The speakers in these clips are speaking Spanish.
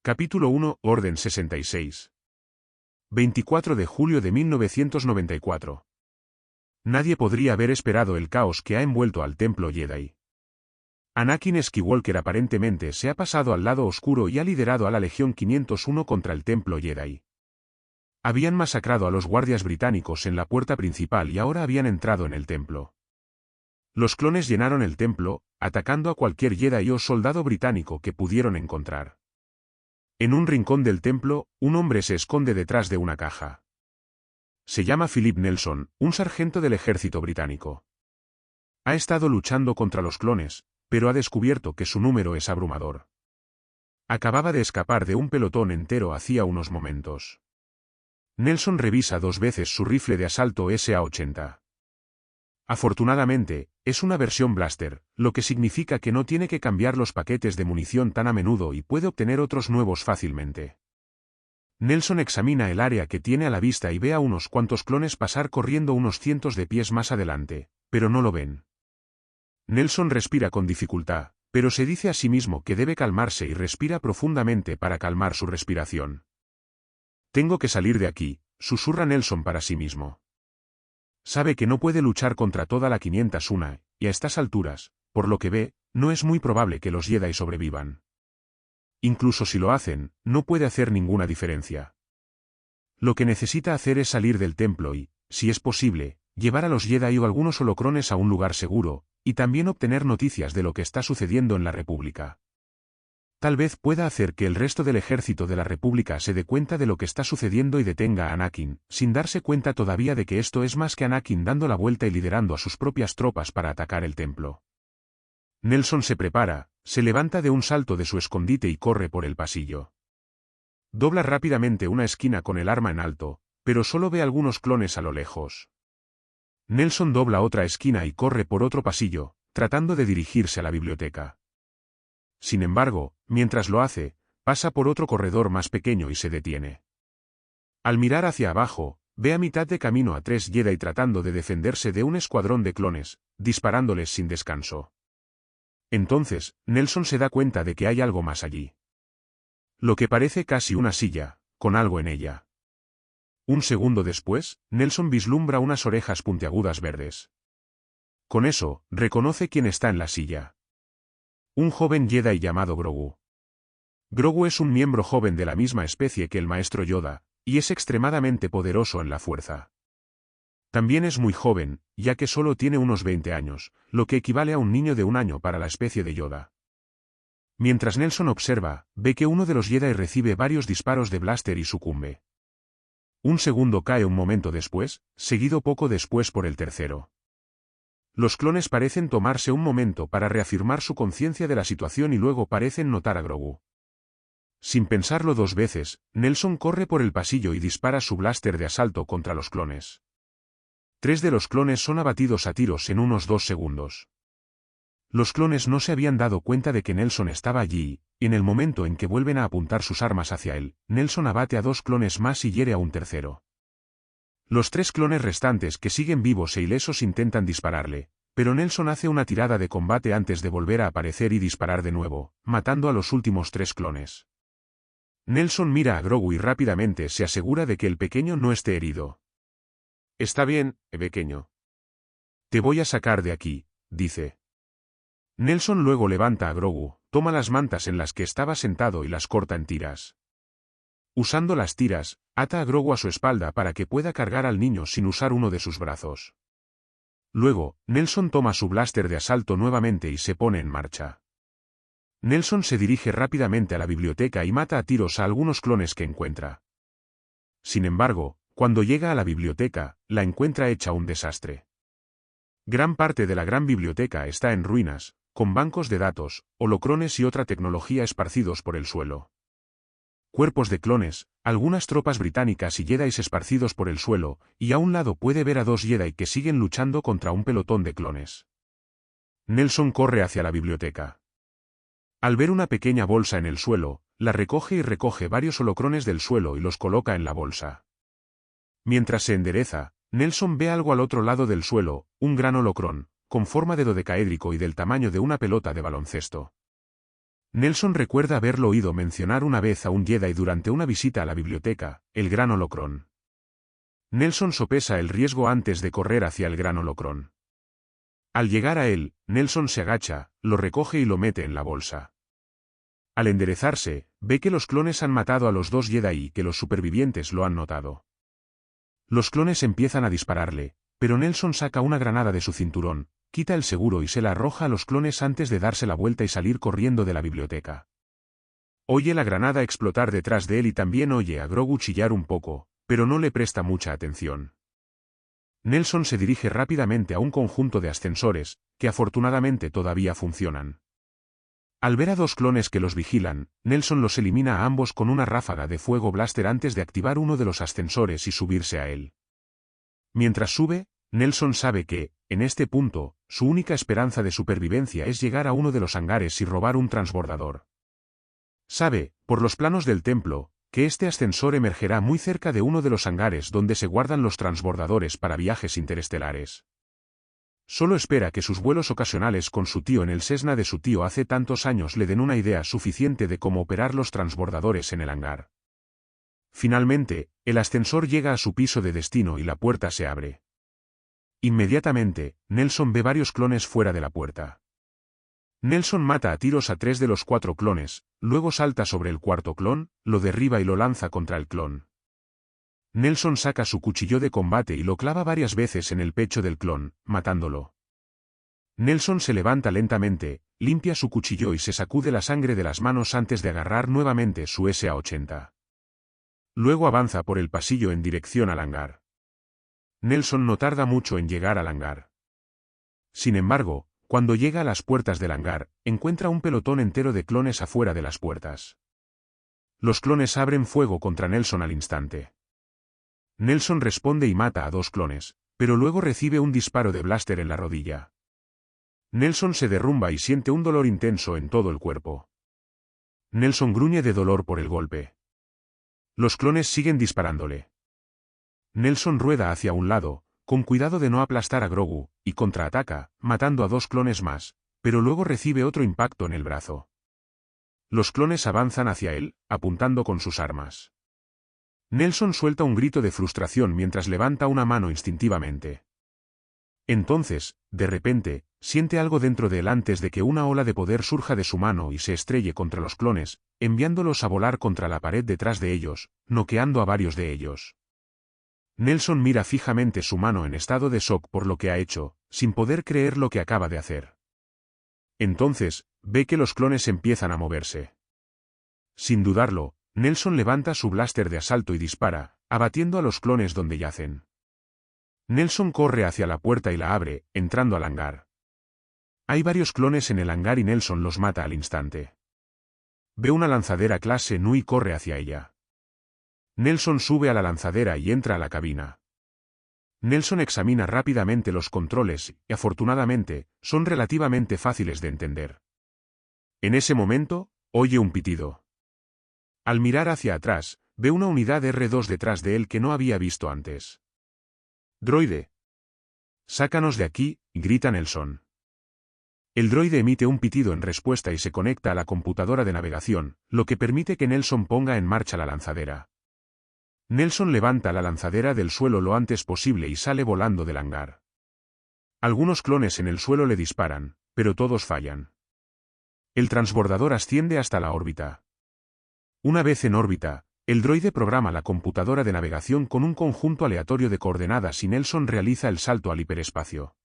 Capítulo 1, Orden 66. 24 de julio de 1994. Nadie podría haber esperado el caos que ha envuelto al Templo Jedi. Anakin Skywalker aparentemente se ha pasado al lado oscuro y ha liderado a la Legión 501 contra el Templo Jedi. Habían masacrado a los guardias británicos en la puerta principal y ahora habían entrado en el templo. Los clones llenaron el templo, atacando a cualquier Jedi o soldado británico que pudieron encontrar. En un rincón del templo, un hombre se esconde detrás de una caja. Se llama Philip Nelson, un sargento del ejército británico. Ha estado luchando contra los clones, pero ha descubierto que su número es abrumador. Acababa de escapar de un pelotón entero hacía unos momentos. Nelson revisa 2 veces su rifle de asalto SA-80. Afortunadamente, es una versión blaster, lo que significa que no tiene que cambiar los paquetes de munición tan a menudo y puede obtener otros nuevos fácilmente. Nelson examina el área que tiene a la vista y ve a unos cuantos clones pasar corriendo unos cientos de pies más adelante, pero no lo ven. Nelson respira con dificultad, pero se dice a sí mismo que debe calmarse y respira profundamente para calmar su respiración. Tengo que salir de aquí, susurra Nelson para sí mismo. Sabe que no puede luchar contra toda la 501, y a estas alturas, por lo que ve, no es muy probable que los Jedi sobrevivan. Incluso si lo hacen, no puede hacer ninguna diferencia. Lo que necesita hacer es salir del templo y, si es posible, llevar a los Jedi o algunos holocrones a un lugar seguro, y también obtener noticias de lo que está sucediendo en la República. Tal vez pueda hacer que el resto del ejército de la República se dé cuenta de lo que está sucediendo y detenga a Anakin, sin darse cuenta todavía de que esto es más que Anakin dando la vuelta y liderando a sus propias tropas para atacar el templo. Nelson se prepara, se levanta de un salto de su escondite y corre por el pasillo. Dobla rápidamente una esquina con el arma en alto, pero solo ve algunos clones a lo lejos. Nelson dobla otra esquina y corre por otro pasillo, tratando de dirigirse a la biblioteca. Sin embargo, mientras lo hace, pasa por otro corredor más pequeño y se detiene. Al mirar hacia abajo, ve a mitad de camino a 3 Jedi tratando de defenderse de un escuadrón de clones, disparándoles sin descanso. Entonces, Nelson se da cuenta de que hay algo más allí. Lo que parece casi una silla, con algo en ella. Un segundo después, Nelson vislumbra unas orejas puntiagudas verdes. Con eso, reconoce quién está en la silla. Un joven Jedi llamado Grogu. Grogu es un miembro joven de la misma especie que el maestro Yoda, y es extremadamente poderoso en la fuerza. También es muy joven, ya que solo tiene unos 20 años, lo que equivale a un niño de 1 año para la especie de Yoda. Mientras Nelson observa, ve que uno de los Jedi recibe varios disparos de blaster y sucumbe. Un segundo cae un momento después, seguido poco después por el tercero. Los clones parecen tomarse un momento para reafirmar su conciencia de la situación y luego parecen notar a Grogu. Sin pensarlo 2 veces, Nelson corre por el pasillo y dispara su blaster de asalto contra los clones. 3 de los clones son abatidos a tiros en unos 2 segundos. Los clones no se habían dado cuenta de que Nelson estaba allí, y en el momento en que vuelven a apuntar sus armas hacia él, Nelson abate a 2 clones más y hiere a un tercero. Los 3 clones restantes que siguen vivos e ilesos intentan dispararle, pero Nelson hace una tirada de combate antes de volver a aparecer y disparar de nuevo, matando a los últimos 3 clones. Nelson mira a Grogu y rápidamente se asegura de que el pequeño no esté herido. «Está bien, pequeño. Te voy a sacar de aquí», dice. Nelson luego levanta a Grogu, toma las mantas en las que estaba sentado y las corta en tiras. Usando las tiras, ata a Grogu a su espalda para que pueda cargar al niño sin usar uno de sus brazos. Luego, Nelson toma su blaster de asalto nuevamente y se pone en marcha. Nelson se dirige rápidamente a la biblioteca y mata a tiros a algunos clones que encuentra. Sin embargo, cuando llega a la biblioteca, la encuentra hecha un desastre. Gran parte de la gran biblioteca está en ruinas, con bancos de datos, holocrones y otra tecnología esparcidos por el suelo. Cuerpos de clones, algunas tropas británicas y Jedis esparcidos por el suelo, y a un lado puede ver a 2 Jedi que siguen luchando contra un pelotón de clones. Nelson corre hacia la biblioteca. Al ver una pequeña bolsa en el suelo, la recoge y recoge varios holocrones del suelo y los coloca en la bolsa. Mientras se endereza, Nelson ve algo al otro lado del suelo, un gran holocrón, con forma de dodecaédrico y del tamaño de una pelota de baloncesto. Nelson recuerda haberlo oído mencionar una vez a un Jedi durante una visita a la biblioteca, el Gran Holocrón. Nelson sopesa el riesgo antes de correr hacia el Gran Holocrón. Al llegar a él, Nelson se agacha, lo recoge y lo mete en la bolsa. Al enderezarse, ve que los clones han matado a los 2 Jedi y que los supervivientes lo han notado. Los clones empiezan a dispararle, pero Nelson saca una granada de su cinturón, quita el seguro y se la arroja a los clones antes de darse la vuelta y salir corriendo de la biblioteca. Oye la granada explotar detrás de él y también oye a Grogu chillar un poco, pero no le presta mucha atención. Nelson se dirige rápidamente a un conjunto de ascensores, que afortunadamente todavía funcionan. Al ver a 2 clones que los vigilan, Nelson los elimina a ambos con una ráfaga de fuego blaster antes de activar uno de los ascensores y subirse a él. Mientras sube, Nelson sabe que, en este punto, su única esperanza de supervivencia es llegar a uno de los hangares y robar un transbordador. Sabe, por los planos del templo, que este ascensor emergerá muy cerca de uno de los hangares donde se guardan los transbordadores para viajes interestelares. Solo espera que sus vuelos ocasionales con su tío en el Cessna de su tío hace tantos años le den una idea suficiente de cómo operar los transbordadores en el hangar. Finalmente, el ascensor llega a su piso de destino y la puerta se abre. Inmediatamente, Nelson ve varios clones fuera de la puerta. Nelson mata a tiros a 3 de los 4 clones, luego salta sobre el 4.º clon, lo derriba y lo lanza contra el clon. Nelson saca su cuchillo de combate y lo clava varias veces en el pecho del clon, matándolo. Nelson se levanta lentamente, limpia su cuchillo y se sacude la sangre de las manos antes de agarrar nuevamente su SA-80. Luego avanza por el pasillo en dirección al hangar. Nelson no tarda mucho en llegar al hangar. Sin embargo, cuando llega a las puertas del hangar, encuentra un pelotón entero de clones afuera de las puertas. Los clones abren fuego contra Nelson al instante. Nelson responde y mata a 2 clones, pero luego recibe un disparo de blaster en la rodilla. Nelson se derrumba y siente un dolor intenso en todo el cuerpo. Nelson gruñe de dolor por el golpe. Los clones siguen disparándole. Nelson rueda hacia un lado, con cuidado de no aplastar a Grogu, y contraataca, matando a 2 clones más, pero luego recibe otro impacto en el brazo. Los clones avanzan hacia él, apuntando con sus armas. Nelson suelta un grito de frustración mientras levanta una mano instintivamente. Entonces, de repente, siente algo dentro de él antes de que una ola de poder surja de su mano y se estrelle contra los clones, enviándolos a volar contra la pared detrás de ellos, noqueando a varios de ellos. Nelson mira fijamente su mano en estado de shock por lo que ha hecho, sin poder creer lo que acaba de hacer. Entonces, ve que los clones empiezan a moverse. Sin dudarlo, Nelson levanta su blaster de asalto y dispara, abatiendo a los clones donde yacen. Nelson corre hacia la puerta y la abre, entrando al hangar. Hay varios clones en el hangar y Nelson los mata al instante. Ve una lanzadera clase Nu y corre hacia ella. Nelson sube a la lanzadera y entra a la cabina. Nelson examina rápidamente los controles y, afortunadamente, son relativamente fáciles de entender. En ese momento, oye un pitido. Al mirar hacia atrás, ve una unidad R2 detrás de él que no había visto antes. «Droide. Sácanos de aquí», grita Nelson. El droide emite un pitido en respuesta y se conecta a la computadora de navegación, lo que permite que Nelson ponga en marcha la lanzadera. Nelson levanta la lanzadera del suelo lo antes posible y sale volando del hangar. Algunos clones en el suelo le disparan, pero todos fallan. El transbordador asciende hasta la órbita. Una vez en órbita, el droide programa la computadora de navegación con un conjunto aleatorio de coordenadas y Nelson realiza el salto al hiperespacio.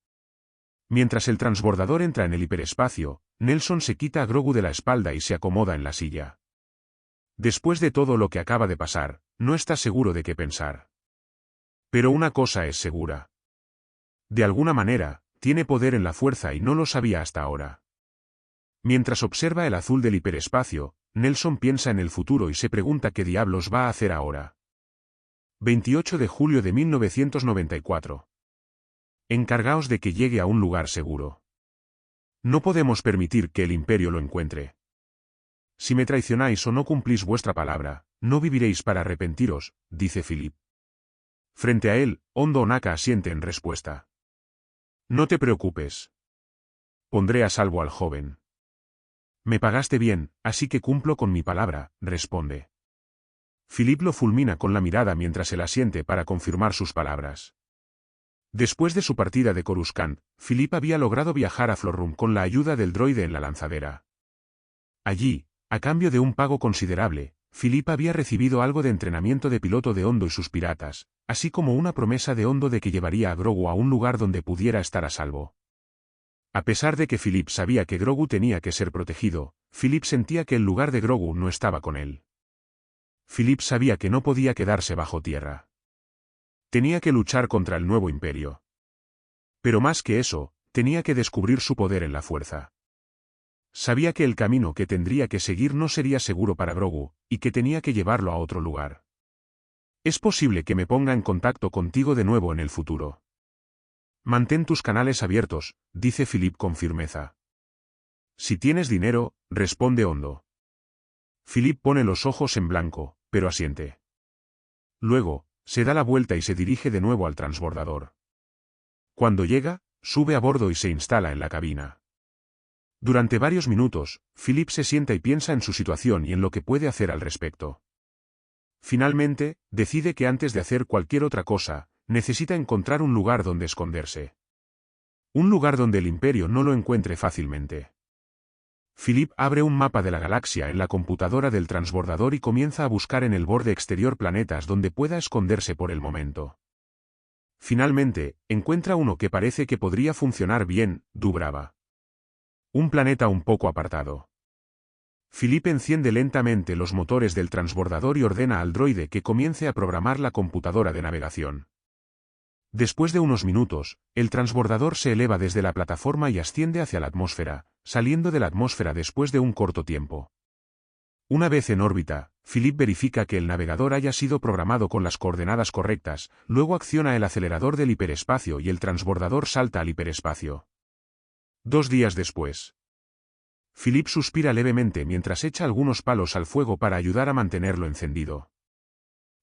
Mientras el transbordador entra en el hiperespacio, Nelson se quita a Grogu de la espalda y se acomoda en la silla. Después de todo lo que acaba de pasar, no está seguro de qué pensar. Pero una cosa es segura. De alguna manera, tiene poder en la fuerza y no lo sabía hasta ahora. Mientras observa el azul del hiperespacio, Nelson piensa en el futuro y se pregunta qué diablos va a hacer ahora. 28 de julio de 1994. Encargaos de que llegue a un lugar seguro. No podemos permitir que el imperio lo encuentre. Si me traicionáis o no cumplís vuestra palabra, no viviréis para arrepentiros, dice Philip. Frente a él, Hondo Ohnaka asiente en respuesta. No te preocupes. Pondré a salvo al joven. Me pagaste bien, así que cumplo con mi palabra, responde. Philippe lo fulmina con la mirada mientras él asiente para confirmar sus palabras. Después de su partida de Coruscant, Philippe había logrado viajar a Florrum con la ayuda del droide en la lanzadera. Allí, a cambio de un pago considerable, Philippe había recibido algo de entrenamiento de piloto de Hondo y sus piratas, así como una promesa de Hondo de que llevaría a Grogu a un lugar donde pudiera estar a salvo. A pesar de que Philippe sabía que Grogu tenía que ser protegido, Philippe sentía que el lugar de Grogu no estaba con él. Philippe sabía que no podía quedarse bajo tierra. Tenía que luchar contra el nuevo imperio. Pero más que eso, tenía que descubrir su poder en la fuerza. Sabía que el camino que tendría que seguir no sería seguro para Grogu, y que tenía que llevarlo a otro lugar. Es posible que me ponga en contacto contigo de nuevo en el futuro. Mantén tus canales abiertos, dice Philippe con firmeza. Si tienes dinero, responde Hondo. Philippe pone los ojos en blanco, pero asiente. Luego, se da la vuelta y se dirige de nuevo al transbordador. Cuando llega, sube a bordo y se instala en la cabina. Durante varios minutos, Philippe se sienta y piensa en su situación y en lo que puede hacer al respecto. Finalmente, decide que antes de hacer cualquier otra cosa, necesita encontrar un lugar donde esconderse. Un lugar donde el Imperio no lo encuentre fácilmente. Philippe abre un mapa de la galaxia en la computadora del transbordador y comienza a buscar en el borde exterior planetas donde pueda esconderse por el momento. Finalmente, encuentra uno que parece que podría funcionar bien, Dubrava. Un planeta un poco apartado. Philippe enciende lentamente los motores del transbordador y ordena al droide que comience a programar la computadora de navegación. Después de unos minutos, el transbordador se eleva desde la plataforma y asciende hacia la atmósfera, saliendo de la atmósfera después de un corto tiempo. Una vez en órbita, Philippe verifica que el navegador haya sido programado con las coordenadas correctas, luego acciona el acelerador del hiperespacio y el transbordador salta al hiperespacio. 2 días después. Philippe suspira levemente mientras echa algunos palos al fuego para ayudar a mantenerlo encendido.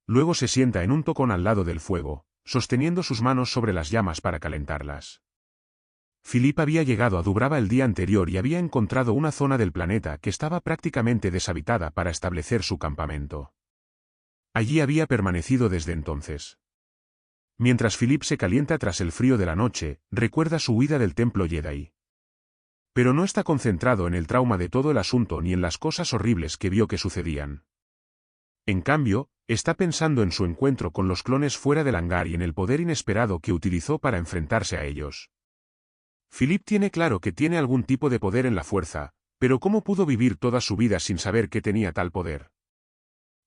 Luego se sienta en un tocón al lado del fuego, sosteniendo sus manos sobre las llamas para calentarlas. Philippe había llegado a Dubrava el día anterior y había encontrado una zona del planeta que estaba prácticamente deshabitada para establecer su campamento. Allí había permanecido desde entonces. Mientras Philippe se calienta tras el frío de la noche, recuerda su huida del templo Jedi. Pero no está concentrado en el trauma de todo el asunto ni en las cosas horribles que vio que sucedían. En cambio, está pensando en su encuentro con los clones fuera del hangar y en el poder inesperado que utilizó para enfrentarse a ellos. Philippe tiene claro que tiene algún tipo de poder en la fuerza, pero ¿cómo pudo vivir toda su vida sin saber que tenía tal poder?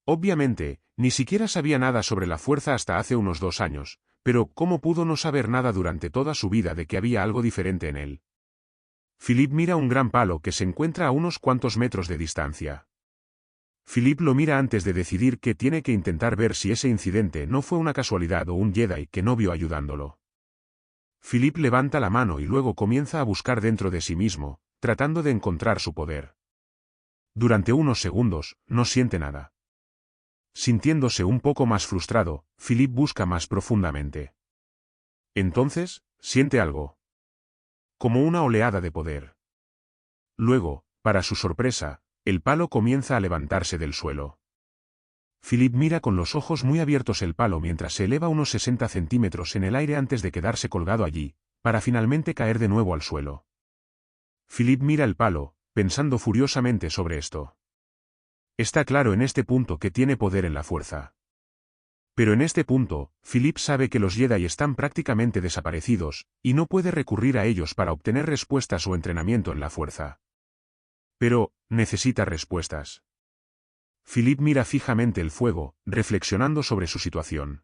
Obviamente, ni siquiera sabía nada sobre la fuerza hasta hace unos 2 años, pero ¿cómo pudo no saber nada durante toda su vida de que había algo diferente en él? Philippe mira un gran palo que se encuentra a unos cuantos metros de distancia. Philippe lo mira antes de decidir que tiene que intentar ver si ese incidente no fue una casualidad o un Jedi que no vio ayudándolo. Philippe levanta la mano y luego comienza a buscar dentro de sí mismo, tratando de encontrar su poder. Durante unos segundos, no siente nada. Sintiéndose un poco más frustrado, Philippe busca más profundamente. Entonces, siente algo. Como una oleada de poder. Luego, para su sorpresa, el palo comienza a levantarse del suelo. Philippe mira con los ojos muy abiertos el palo mientras se eleva unos 60 centímetros en el aire antes de quedarse colgado allí, para finalmente caer de nuevo al suelo. Philippe mira el palo, pensando furiosamente sobre esto. Está claro en este punto que tiene poder en la fuerza. Pero en este punto, Philippe sabe que los Jedi están prácticamente desaparecidos, y no puede recurrir a ellos para obtener respuestas o entrenamiento en la fuerza. Pero, necesita respuestas. Philippe mira fijamente el fuego, reflexionando sobre su situación.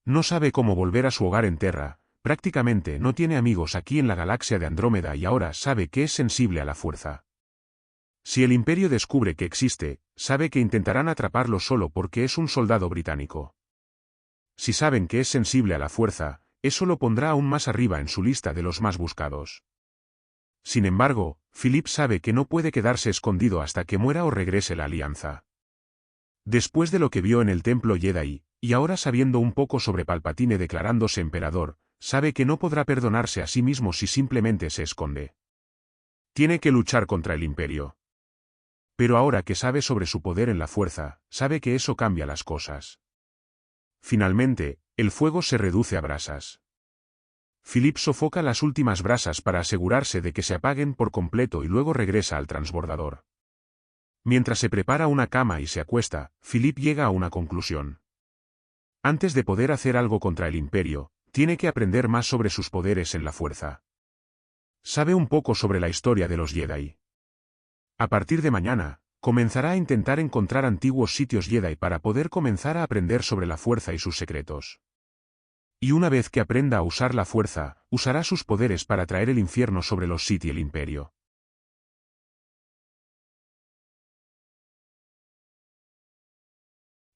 No sabe cómo volver a su hogar en Terra, prácticamente no tiene amigos aquí en la galaxia de Andrómeda y ahora sabe que es sensible a la fuerza. Si el Imperio descubre que existe, sabe que intentarán atraparlo solo porque es un soldado británico. Si saben que es sensible a la fuerza, eso lo pondrá aún más arriba en su lista de los más buscados. Sin embargo, Philippe sabe que no puede quedarse escondido hasta que muera o regrese la Alianza. Después de lo que vio en el templo Jedi, y ahora sabiendo un poco sobre Palpatine declarándose emperador, sabe que no podrá perdonarse a sí mismo si simplemente se esconde. Tiene que luchar contra el Imperio. Pero ahora que sabe sobre su poder en la fuerza, sabe que eso cambia las cosas. Finalmente, el fuego se reduce a brasas. Philip sofoca las últimas brasas para asegurarse de que se apaguen por completo y luego regresa al transbordador. Mientras se prepara una cama y se acuesta, Philip llega a una conclusión. Antes de poder hacer algo contra el Imperio, tiene que aprender más sobre sus poderes en la fuerza. Sabe un poco sobre la historia de los Jedi. A partir de mañana, comenzará a intentar encontrar antiguos sitios Jedi para poder comenzar a aprender sobre la fuerza y sus secretos. Y una vez que aprenda a usar la fuerza, usará sus poderes para traer el infierno sobre los Sith y el Imperio.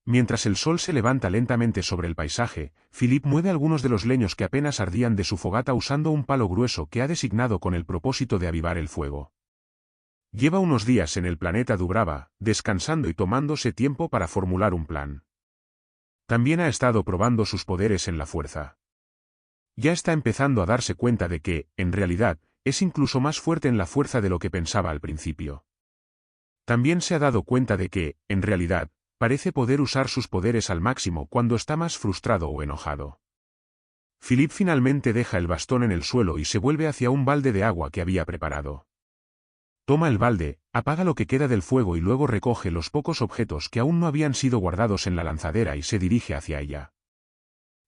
Mientras el sol se levanta lentamente sobre el paisaje, Philip mueve algunos de los leños que apenas ardían de su fogata usando un palo grueso que ha designado con el propósito de avivar el fuego. Lleva unos días en el planeta Dubrava, descansando y tomándose tiempo para formular un plan. También ha estado probando sus poderes en la fuerza. Ya está empezando a darse cuenta de que, en realidad, es incluso más fuerte en la fuerza de lo que pensaba al principio. También se ha dado cuenta de que, en realidad, parece poder usar sus poderes al máximo cuando está más frustrado o enojado. Philip finalmente deja el bastón en el suelo y se vuelve hacia un balde de agua que había preparado. Toma el balde, apaga lo que queda del fuego y luego recoge los pocos objetos que aún no habían sido guardados en la lanzadera y se dirige hacia ella.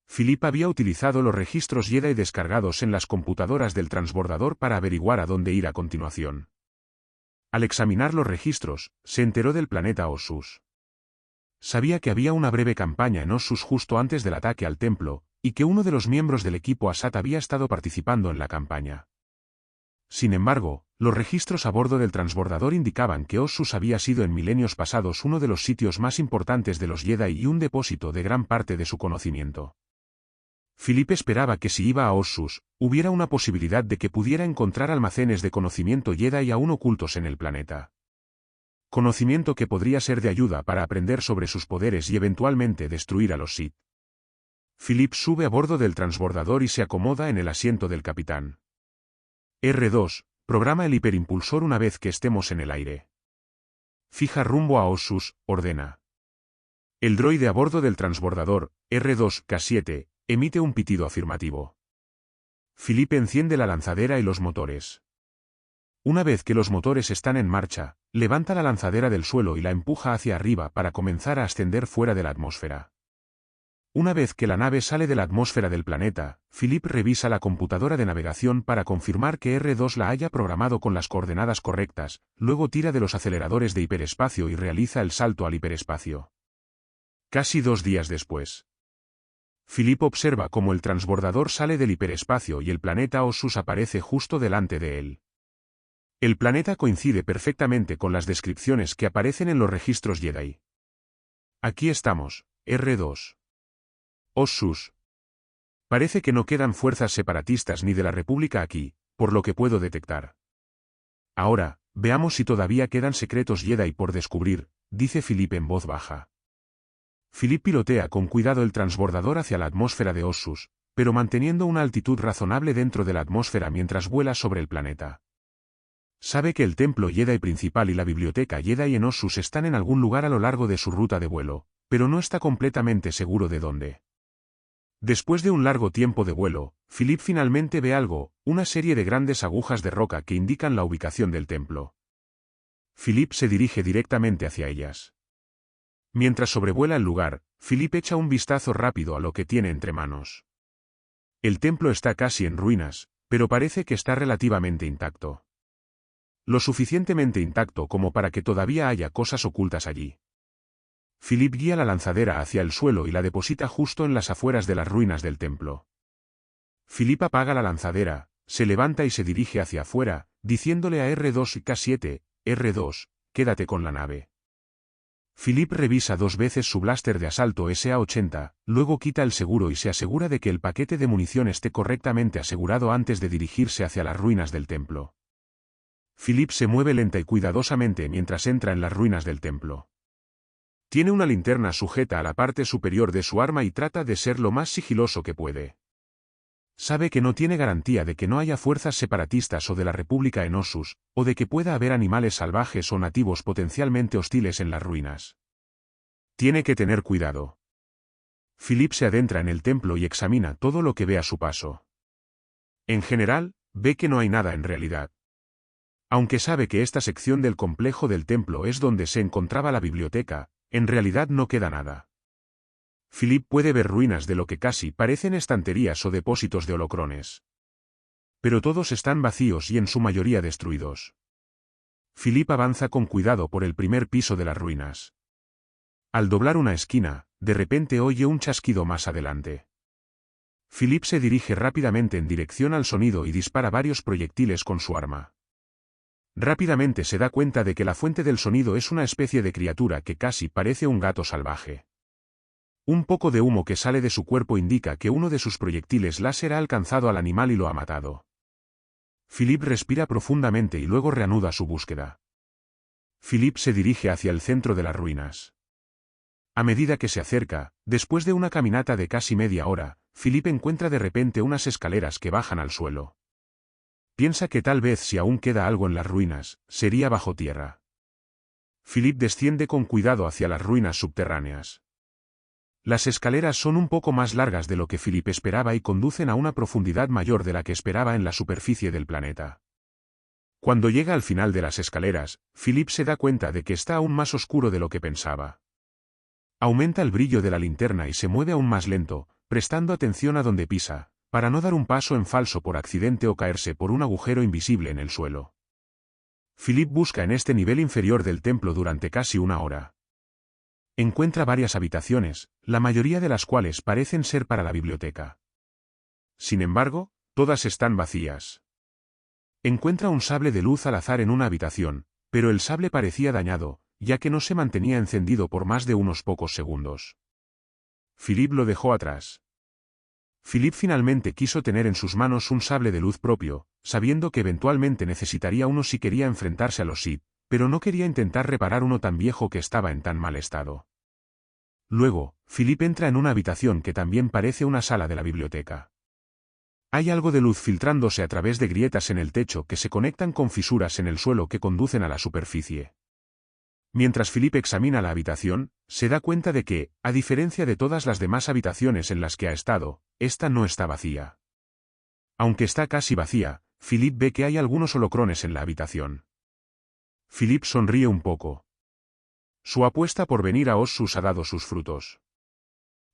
Philip había utilizado los registros Jedi descargados en las computadoras del transbordador para averiguar a dónde ir a continuación. Al examinar los registros, se enteró del planeta Ossus. Sabía que había una breve campaña en Ossus justo antes del ataque al templo, y que uno de los miembros del equipo ASAT había estado participando en la campaña. Sin embargo, los registros a bordo del transbordador indicaban que Ossus había sido en milenios pasados uno de los sitios más importantes de los Jedi y un depósito de gran parte de su conocimiento. Philip esperaba que si iba a Ossus, hubiera una posibilidad de que pudiera encontrar almacenes de conocimiento Jedi aún ocultos en el planeta. Conocimiento que podría ser de ayuda para aprender sobre sus poderes y eventualmente destruir a los Sith. Philip sube a bordo del transbordador y se acomoda en el asiento del capitán. R2, programa el hiperimpulsor una vez que estemos en el aire. Fija rumbo a Ossus, ordena. El droide a bordo del transbordador, R2K7, emite un pitido afirmativo. Philip enciende la lanzadera y los motores. Una vez que los motores están en marcha, levanta la lanzadera del suelo y la empuja hacia arriba para comenzar a ascender fuera de la atmósfera. Una vez que la nave sale de la atmósfera del planeta, Philip revisa la computadora de navegación para confirmar que R2 la haya programado con las coordenadas correctas, luego tira de los aceleradores de hiperespacio y realiza el salto al hiperespacio. Casi 2 días después. Philip observa cómo el transbordador sale del hiperespacio y el planeta Ossus aparece justo delante de él. El planeta coincide perfectamente con las descripciones que aparecen en los registros Jedi. Aquí estamos, R2. Ossus. Parece que no quedan fuerzas separatistas ni de la República aquí, por lo que puedo detectar. Ahora, veamos si todavía quedan secretos Jedi por descubrir, dice Philip en voz baja. Philip pilotea con cuidado el transbordador hacia la atmósfera de Ossus, pero manteniendo una altitud razonable dentro de la atmósfera mientras vuela sobre el planeta. Sabe que el templo Jedi principal y la biblioteca Jedi en Ossus están en algún lugar a lo largo de su ruta de vuelo, pero no está completamente seguro de dónde. Después de un largo tiempo de vuelo, Philip finalmente ve algo, una serie de grandes agujas de roca que indican la ubicación del templo. Philip se dirige directamente hacia ellas. Mientras sobrevuela el lugar, Philip echa un vistazo rápido a lo que tiene entre manos. El templo está casi en ruinas, pero parece que está relativamente intacto. Lo suficientemente intacto como para que todavía haya cosas ocultas allí. Philip guía la lanzadera hacia el suelo y la deposita justo en las afueras de las ruinas del templo. Philip apaga la lanzadera, se levanta y se dirige hacia afuera, diciéndole a R2K7, R2, quédate con la nave. Philip revisa 2 veces su blaster de asalto SA-80, luego quita el seguro y se asegura de que el paquete de munición esté correctamente asegurado antes de dirigirse hacia las ruinas del templo. Philip se mueve lenta y cuidadosamente mientras entra en las ruinas del templo. Tiene una linterna sujeta a la parte superior de su arma y trata de ser lo más sigiloso que puede. Sabe que no tiene garantía de que no haya fuerzas separatistas o de la República en Ossus, o de que pueda haber animales salvajes o nativos potencialmente hostiles en las ruinas. Tiene que tener cuidado. Philip se adentra en el templo y examina todo lo que ve a su paso. En general, ve que no hay nada en realidad. Aunque sabe que esta sección del complejo del templo es donde se encontraba la biblioteca, en realidad no queda nada. Philip puede ver ruinas de lo que casi parecen estanterías o depósitos de holocrones. Pero todos están vacíos y en su mayoría destruidos. Philip avanza con cuidado por el primer piso de las ruinas. Al doblar una esquina, de repente oye un chasquido más adelante. Philip se dirige rápidamente en dirección al sonido y dispara varios proyectiles con su arma. Rápidamente se da cuenta de que la fuente del sonido es una especie de criatura que casi parece un gato salvaje. Un poco de humo que sale de su cuerpo indica que uno de sus proyectiles láser ha alcanzado al animal y lo ha matado. Philip respira profundamente y luego reanuda su búsqueda. Philip se dirige hacia el centro de las ruinas. A medida que se acerca, después de una caminata de casi media hora, Philip encuentra de repente unas escaleras que bajan al suelo. Piensa que tal vez si aún queda algo en las ruinas, sería bajo tierra. Philip desciende con cuidado hacia las ruinas subterráneas. Las escaleras son un poco más largas de lo que Philip esperaba y conducen a una profundidad mayor de la que esperaba en la superficie del planeta. Cuando llega al final de las escaleras, Philip se da cuenta de que está aún más oscuro de lo que pensaba. Aumenta el brillo de la linterna y se mueve aún más lento, prestando atención a donde pisa, para no dar un paso en falso por accidente o caerse por un agujero invisible en el suelo. Philip busca en este nivel inferior del templo durante casi una hora. Encuentra varias habitaciones, la mayoría de las cuales parecen ser para la biblioteca. Sin embargo, todas están vacías. Encuentra un sable de luz al azar en una habitación, pero el sable parecía dañado, ya que no se mantenía encendido por más de unos pocos segundos. Philip lo dejó atrás. Philip finalmente quiso tener en sus manos un sable de luz propio, sabiendo que eventualmente necesitaría uno si quería enfrentarse a los Sith, pero no quería intentar reparar uno tan viejo que estaba en tan mal estado. Luego, Philip entra en una habitación que también parece una sala de la biblioteca. Hay algo de luz filtrándose a través de grietas en el techo que se conectan con fisuras en el suelo que conducen a la superficie. Mientras Philip examina la habitación, se da cuenta de que, a diferencia de todas las demás habitaciones en las que ha estado, esta no está vacía. Aunque está casi vacía, Philip ve que hay algunos holocrones en la habitación. Philip sonríe un poco. Su apuesta por venir a Ossus ha dado sus frutos.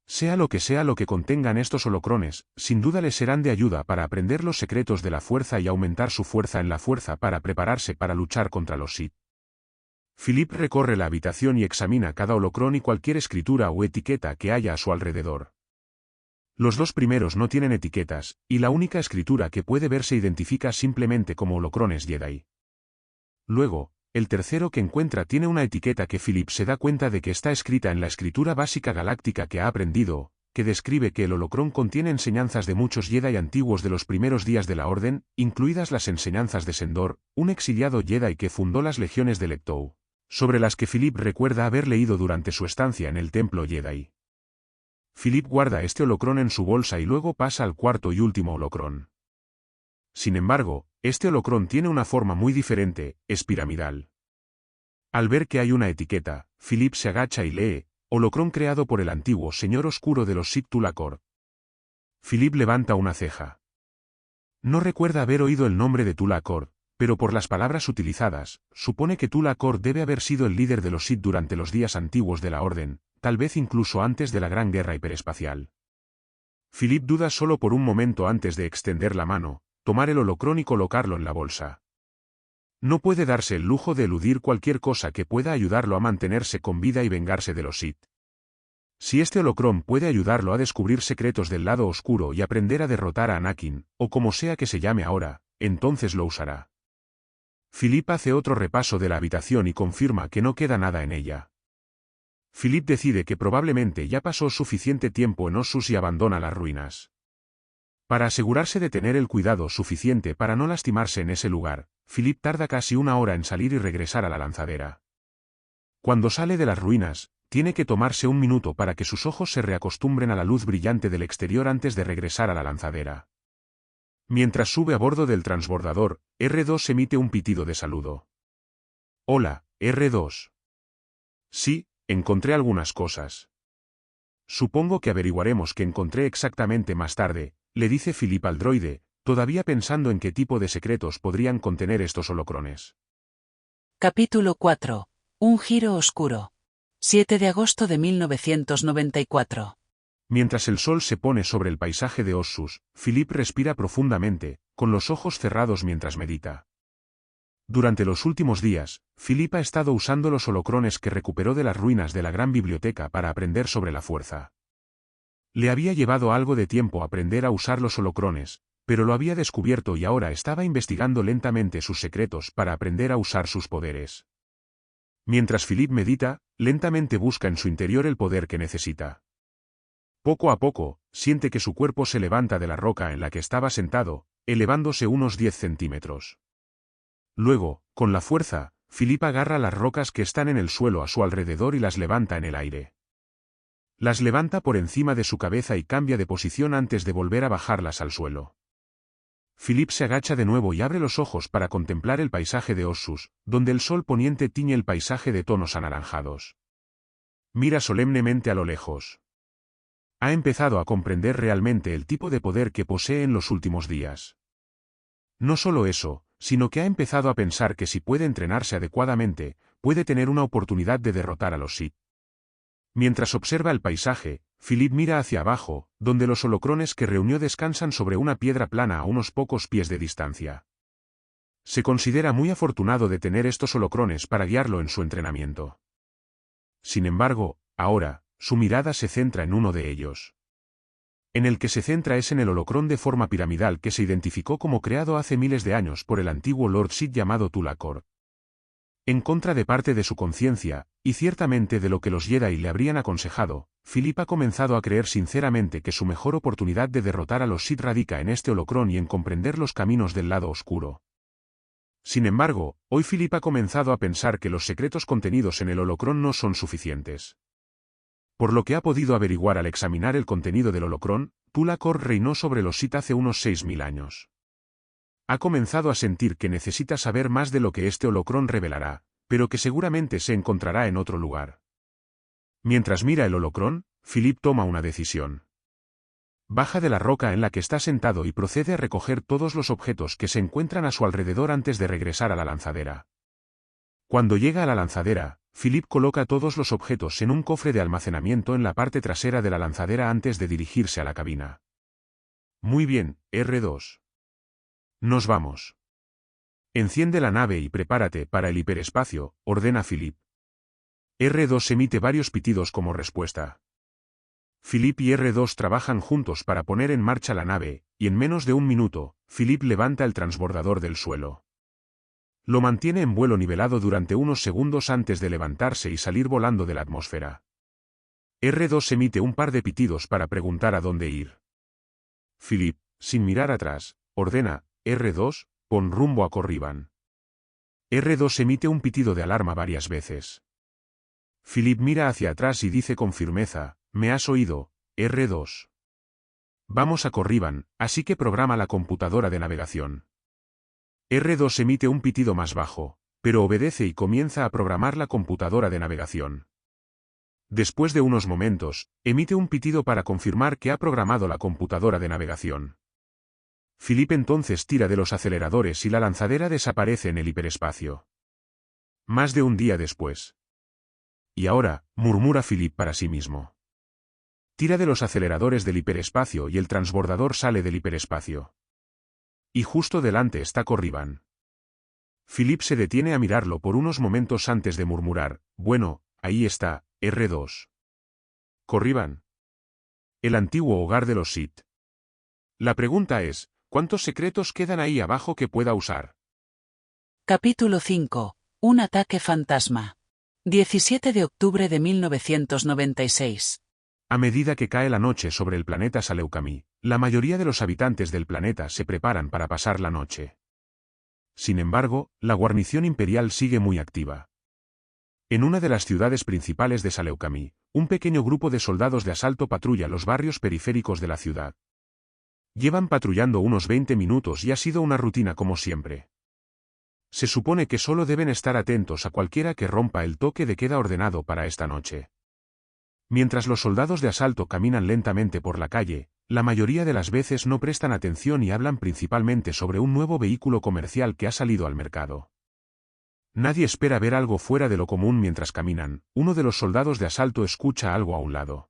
Sea lo que contengan estos holocrones, sin duda les serán de ayuda para aprender los secretos de la fuerza y aumentar su fuerza en la fuerza para prepararse para luchar contra los Sith. Philip recorre la habitación y examina cada holocrón y cualquier escritura o etiqueta que haya a su alrededor. Los dos primeros no tienen etiquetas, y la única escritura que puede ver se identifica simplemente como holocrones Jedi. Luego, el tercero que encuentra tiene una etiqueta que Philip se da cuenta de que está escrita en la escritura básica galáctica que ha aprendido, que describe que el holocrón contiene enseñanzas de muchos Jedi antiguos de los primeros días de la Orden, incluidas las enseñanzas de Sendor, un exiliado Jedi que fundó las legiones de Lectou, sobre las que Philip recuerda haber leído durante su estancia en el templo Jedi. Philip guarda este holocrón en su bolsa y luego pasa al cuarto y último holocrón. Sin embargo, este holocrón tiene una forma muy diferente, es piramidal. Al ver que hay una etiqueta, Philip se agacha y lee, holocrón creado por el antiguo señor oscuro de los Sith Tulakor. Philip levanta una ceja. No recuerda haber oído el nombre de Tulakor, pero por las palabras utilizadas, supone que Tulakor debe haber sido el líder de los Sith durante los días antiguos de la Orden, tal vez incluso antes de la Gran Guerra Hiperespacial. Philip duda solo por un momento antes de extender la mano, tomar el holocrón y colocarlo en la bolsa. No puede darse el lujo de eludir cualquier cosa que pueda ayudarlo a mantenerse con vida y vengarse de los Sith. Si este holocrón puede ayudarlo a descubrir secretos del lado oscuro y aprender a derrotar a Anakin, o como sea que se llame ahora, entonces lo usará. Philip hace otro repaso de la habitación y confirma que no queda nada en ella. Philip decide que probablemente ya pasó suficiente tiempo en Ossus y abandona las ruinas. Para asegurarse de tener el cuidado suficiente para no lastimarse en ese lugar, Philip tarda casi una hora en salir y regresar a la lanzadera. Cuando sale de las ruinas, tiene que tomarse un minuto para que sus ojos se reacostumbren a la luz brillante del exterior antes de regresar a la lanzadera. Mientras sube a bordo del transbordador, R2 emite un pitido de saludo. Hola, R2. Sí, encontré algunas cosas. Supongo que averiguaremos qué encontré exactamente más tarde, le dice Philip al droide, todavía pensando en qué tipo de secretos podrían contener estos holocrones. Capítulo 4. Un giro oscuro. 7 de agosto de 1994. Mientras el sol se pone sobre el paisaje de Ossus, Philip respira profundamente, con los ojos cerrados mientras medita. Durante los últimos días, Philip ha estado usando los holocrones que recuperó de las ruinas de la gran biblioteca para aprender sobre la fuerza. Le había llevado algo de tiempo aprender a usar los holocrones, pero lo había descubierto y ahora estaba investigando lentamente sus secretos para aprender a usar sus poderes. Mientras Philip medita, lentamente busca en su interior el poder que necesita. Poco a poco, siente que su cuerpo se levanta de la roca en la que estaba sentado, elevándose unos 10 centímetros. Luego, con la fuerza, Philip agarra las rocas que están en el suelo a su alrededor y las levanta en el aire. Las levanta por encima de su cabeza y cambia de posición antes de volver a bajarlas al suelo. Philip se agacha de nuevo y abre los ojos para contemplar el paisaje de Ossus, donde el sol poniente tiñe el paisaje de tonos anaranjados. Mira solemnemente a lo lejos. Ha empezado a comprender realmente el tipo de poder que posee en los últimos días. No solo eso, sino que ha empezado a pensar que si puede entrenarse adecuadamente, puede tener una oportunidad de derrotar a los Sith. Mientras observa el paisaje, Philip mira hacia abajo, donde los holocrones que reunió descansan sobre una piedra plana a unos pocos pies de distancia. Se considera muy afortunado de tener estos holocrones para guiarlo en su entrenamiento. Sin embargo, ahora, su mirada se centra en uno de ellos. En el que se centra es en el holocrón de forma piramidal que se identificó como creado hace miles de años por el antiguo Lord Sith llamado Tulakor. En contra de parte de su conciencia, y ciertamente de lo que los Jedi le habrían aconsejado, Philip ha comenzado a creer sinceramente que su mejor oportunidad de derrotar a los Sith radica en este holocrón y en comprender los caminos del lado oscuro. Sin embargo, hoy Philip ha comenzado a pensar que los secretos contenidos en el holocrón no son suficientes. Por lo que ha podido averiguar al examinar el contenido del holocrón, Tulakor reinó sobre los Sith hace unos 6000 años. Ha comenzado a sentir que necesita saber más de lo que este holocrón revelará, pero que seguramente se encontrará en otro lugar. Mientras mira el holocrón, Philip toma una decisión. Baja de la roca en la que está sentado y procede a recoger todos los objetos que se encuentran a su alrededor antes de regresar a la lanzadera. Cuando llega a la lanzadera, Philip coloca todos los objetos en un cofre de almacenamiento en la parte trasera de la lanzadera antes de dirigirse a la cabina. Muy bien, R2. Nos vamos. Enciende la nave y prepárate para el hiperespacio, ordena Philip. R2 emite varios pitidos como respuesta. Philip y R2 trabajan juntos para poner en marcha la nave, y en menos de un minuto, Philip levanta el transbordador del suelo. Lo mantiene en vuelo nivelado durante unos segundos antes de levantarse y salir volando de la atmósfera. R2 emite un par de pitidos para preguntar a dónde ir. Philip, sin mirar atrás, ordena, R2, pon rumbo a Corriban. R2 emite un pitido de alarma varias veces. Philip mira hacia atrás y dice con firmeza, ¿me has oído, R2? Vamos a Corriban, así que programa la computadora de navegación. R2 emite un pitido más bajo, pero obedece y comienza a programar la computadora de navegación. Después de unos momentos, emite un pitido para confirmar que ha programado la computadora de navegación. Philip entonces tira de los aceleradores y la lanzadera desaparece en el hiperespacio. Más de un día después. Y ahora, murmura Philip para sí mismo. Tira de los aceleradores del hiperespacio y el transbordador sale del hiperespacio. Y justo delante está Corriban. Philip se detiene a mirarlo por unos momentos antes de murmurar, bueno, ahí está, R2. Corriban. El antiguo hogar de los Sith. La pregunta es, ¿cuántos secretos quedan ahí abajo que pueda usar? Capítulo 5. Un ataque fantasma. 17 de octubre de 1996. A medida que cae la noche sobre el planeta Saleucami, la mayoría de los habitantes del planeta se preparan para pasar la noche. Sin embargo, la guarnición imperial sigue muy activa. En una de las ciudades principales de Saleucami, un pequeño grupo de soldados de asalto patrulla los barrios periféricos de la ciudad. Llevan patrullando unos 20 minutos y ha sido una rutina como siempre. Se supone que solo deben estar atentos a cualquiera que rompa el toque de queda ordenado para esta noche. Mientras los soldados de asalto caminan lentamente por la calle, la mayoría de las veces no prestan atención y hablan principalmente sobre un nuevo vehículo comercial que ha salido al mercado. Nadie espera ver algo fuera de lo común mientras caminan. Uno de los soldados de asalto escucha algo a un lado.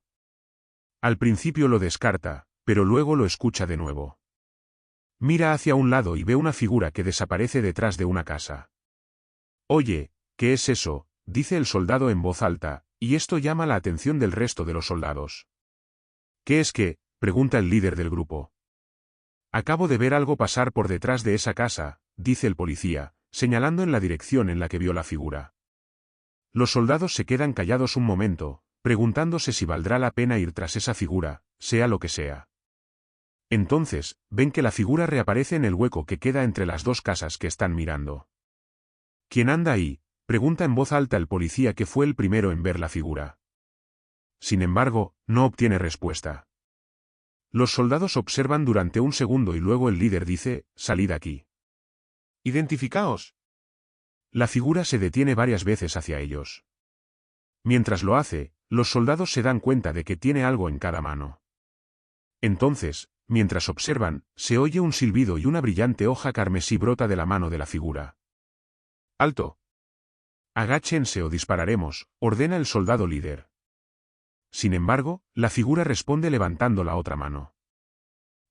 Al principio lo descarta, pero luego lo escucha de nuevo. Mira hacia un lado y ve una figura que desaparece detrás de una casa. Oye, ¿qué es eso?, dice el soldado en voz alta, y esto llama la atención del resto de los soldados. ¿Qué es que?, pregunta el líder del grupo. Acabo de ver algo pasar por detrás de esa casa, dice el policía, señalando en la dirección en la que vio la figura. Los soldados se quedan callados un momento, preguntándose si valdrá la pena ir tras esa figura, sea lo que sea. Entonces, ven que la figura reaparece en el hueco que queda entre las dos casas que están mirando. ¿Quién anda ahí?, pregunta en voz alta el policía que fue el primero en ver la figura. Sin embargo, no obtiene respuesta. Los soldados observan durante un segundo y luego el líder dice, «Salid aquí. Identificaos». La figura se detiene varias veces hacia ellos. Mientras lo hace, los soldados se dan cuenta de que tiene algo en cada mano. Entonces, mientras observan, se oye un silbido y una brillante hoja carmesí brota de la mano de la figura. «¡Alto! Agáchense o dispararemos», ordena el soldado líder. Sin embargo, la figura responde levantando la otra mano.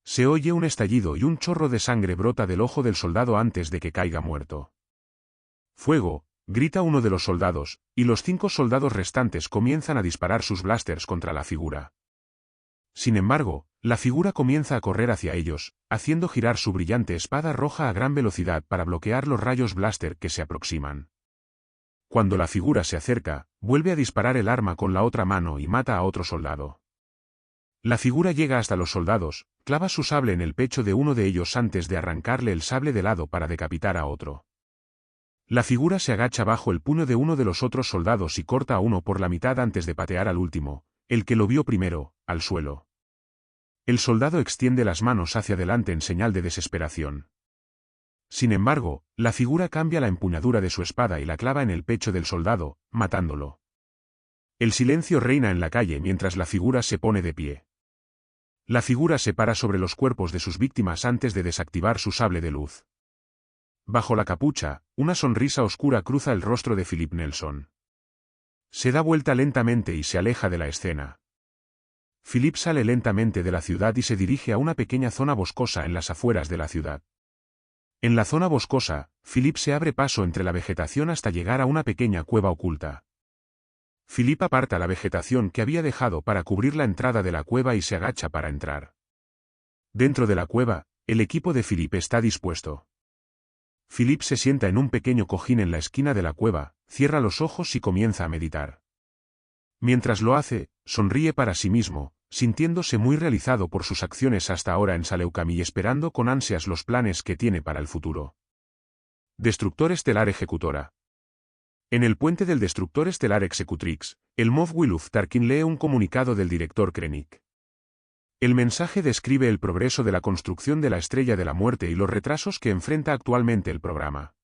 Se oye un estallido y un chorro de sangre brota del ojo del soldado antes de que caiga muerto. «¡Fuego!», grita uno de los soldados, y los 5 soldados restantes comienzan a disparar sus blasters contra la figura. Sin embargo, la figura comienza a correr hacia ellos, haciendo girar su brillante espada roja a gran velocidad para bloquear los rayos blaster que se aproximan. Cuando la figura se acerca, vuelve a disparar el arma con la otra mano y mata a otro soldado. La figura llega hasta los soldados, clava su sable en el pecho de uno de ellos antes de arrancarle el sable de lado para decapitar a otro. La figura se agacha bajo el puño de uno de los otros soldados y corta a uno por la mitad antes de patear al último, el que lo vio primero, al suelo. El soldado extiende las manos hacia adelante en señal de desesperación. Sin embargo, la figura cambia la empuñadura de su espada y la clava en el pecho del soldado, matándolo. El silencio reina en la calle mientras la figura se pone de pie. La figura se para sobre los cuerpos de sus víctimas antes de desactivar su sable de luz. Bajo la capucha, una sonrisa oscura cruza el rostro de Philip Nelson. Se da vuelta lentamente y se aleja de la escena. Philip sale lentamente de la ciudad y se dirige a una pequeña zona boscosa en las afueras de la ciudad. En la zona boscosa, Philip se abre paso entre la vegetación hasta llegar a una pequeña cueva oculta. Philip aparta la vegetación que había dejado para cubrir la entrada de la cueva y se agacha para entrar. Dentro de la cueva, el equipo de Philip está dispuesto. Philip se sienta en un pequeño cojín en la esquina de la cueva, cierra los ojos y comienza a meditar. Mientras lo hace, sonríe para sí mismo, sintiéndose muy realizado por sus acciones hasta ahora en Saleucami y esperando con ansias los planes que tiene para el futuro. Destructor estelar ejecutora. En el puente del destructor estelar Executrix, el Moff Wiluf Tarkin lee un comunicado del director Krennic. El mensaje describe el progreso de la construcción de la Estrella de la Muerte y los retrasos que enfrenta actualmente el programa.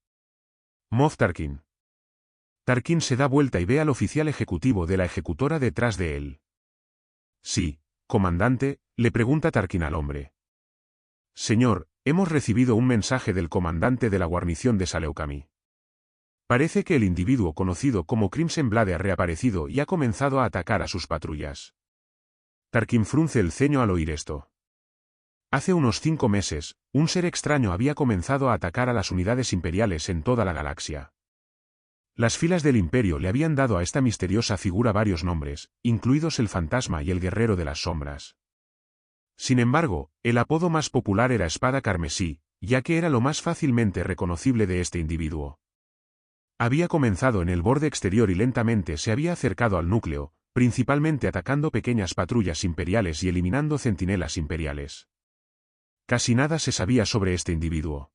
Moff Tarkin. Tarkin se da vuelta y ve al oficial ejecutivo de la ejecutora detrás de él. Sí, comandante, le pregunta Tarkin al hombre. Señor, hemos recibido un mensaje del comandante de la guarnición de Saleucami. Parece que el individuo conocido como Crimson Blade ha reaparecido y ha comenzado a atacar a sus patrullas. Tarkin frunce el ceño al oír esto. Hace unos 5 meses, un ser extraño había comenzado a atacar a las unidades imperiales en toda la galaxia. Las filas del Imperio le habían dado a esta misteriosa figura varios nombres, incluidos el Fantasma y el Guerrero de las Sombras. Sin embargo, el apodo más popular era Espada Carmesí, ya que era lo más fácilmente reconocible de este individuo. Había comenzado en el borde exterior y lentamente se había acercado al núcleo, principalmente atacando pequeñas patrullas imperiales y eliminando centinelas imperiales. Casi nada se sabía sobre este individuo.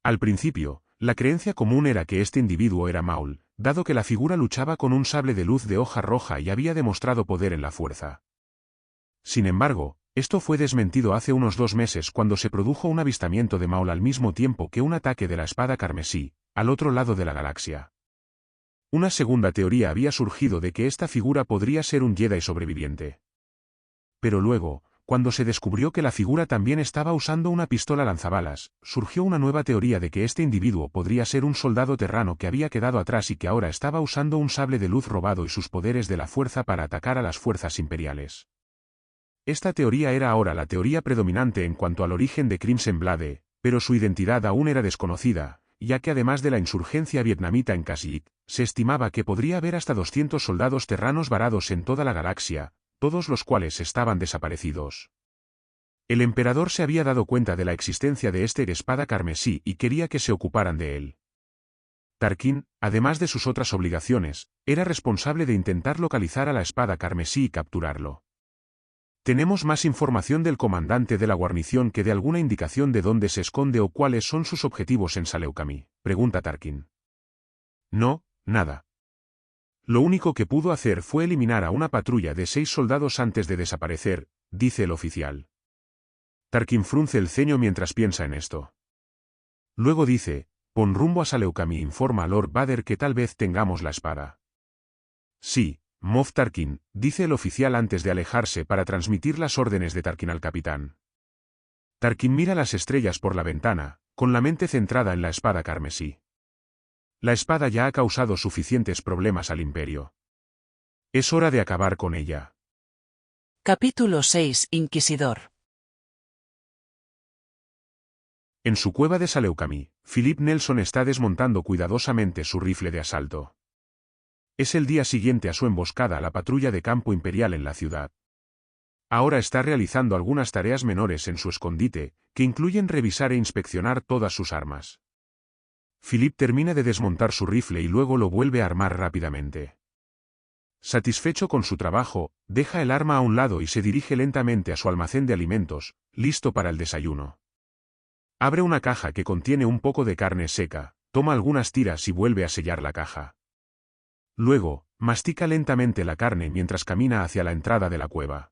Al principio, la creencia común era que este individuo era Maul, dado que la figura luchaba con un sable de luz de hoja roja y había demostrado poder en la fuerza. Sin embargo, Esto fue desmentido hace unos 2 meses cuando se produjo un avistamiento de Maul al mismo tiempo que un ataque de la espada carmesí, al otro lado de la galaxia. Una segunda teoría había surgido de que esta figura podría ser un Jedi sobreviviente. Pero luego, cuando se descubrió que la figura también estaba usando una pistola lanzabalas, surgió una nueva teoría de que este individuo podría ser un soldado terrano que había quedado atrás y que ahora estaba usando un sable de luz robado y sus poderes de la fuerza para atacar a las fuerzas imperiales. Esta teoría era ahora la teoría predominante en cuanto al origen de Crimson Blade, pero su identidad aún era desconocida, ya que además de la insurgencia vietnamita en Kashyyyk, se estimaba que podría haber hasta 200 soldados terranos varados en toda la galaxia, todos los cuales estaban desaparecidos. El emperador se había dado cuenta de la existencia de este espada carmesí y quería que se ocuparan de él. Tarkin, además de sus otras obligaciones, era responsable de intentar localizar a la espada carmesí y capturarlo. Tenemos más información del comandante de la guarnición que de alguna indicación de dónde se esconde o cuáles son sus objetivos en Saleucami, pregunta Tarkin. No, nada. Lo único que pudo hacer fue eliminar a una patrulla de 6 soldados antes de desaparecer, dice el oficial. Tarkin frunce el ceño mientras piensa en esto. Luego dice, pon rumbo a Saleucami, informa a Lord Vader que tal vez tengamos la espada. Sí, Moff Tarkin, dice el oficial antes de alejarse para transmitir las órdenes de Tarkin al capitán. Tarkin mira las estrellas por la ventana, con la mente centrada en la espada carmesí. La espada ya ha causado suficientes problemas al Imperio. Es hora de acabar con ella. Capítulo 6. Inquisidor. En su cueva de Saleucami, Philip Nelson está desmontando cuidadosamente su rifle de asalto. Es el día siguiente a su emboscada a la patrulla de campo imperial en la ciudad. Ahora está realizando algunas tareas menores en su escondite, que incluyen revisar e inspeccionar todas sus armas. Philip termina de desmontar su rifle y luego lo vuelve a armar rápidamente. Satisfecho con su trabajo, deja el arma a un lado y se dirige lentamente a su almacén de alimentos, listo para el desayuno. Abre una caja que contiene un poco de carne seca, toma algunas tiras y vuelve a sellar la caja. Luego, mastica lentamente la carne mientras camina hacia la entrada de la cueva.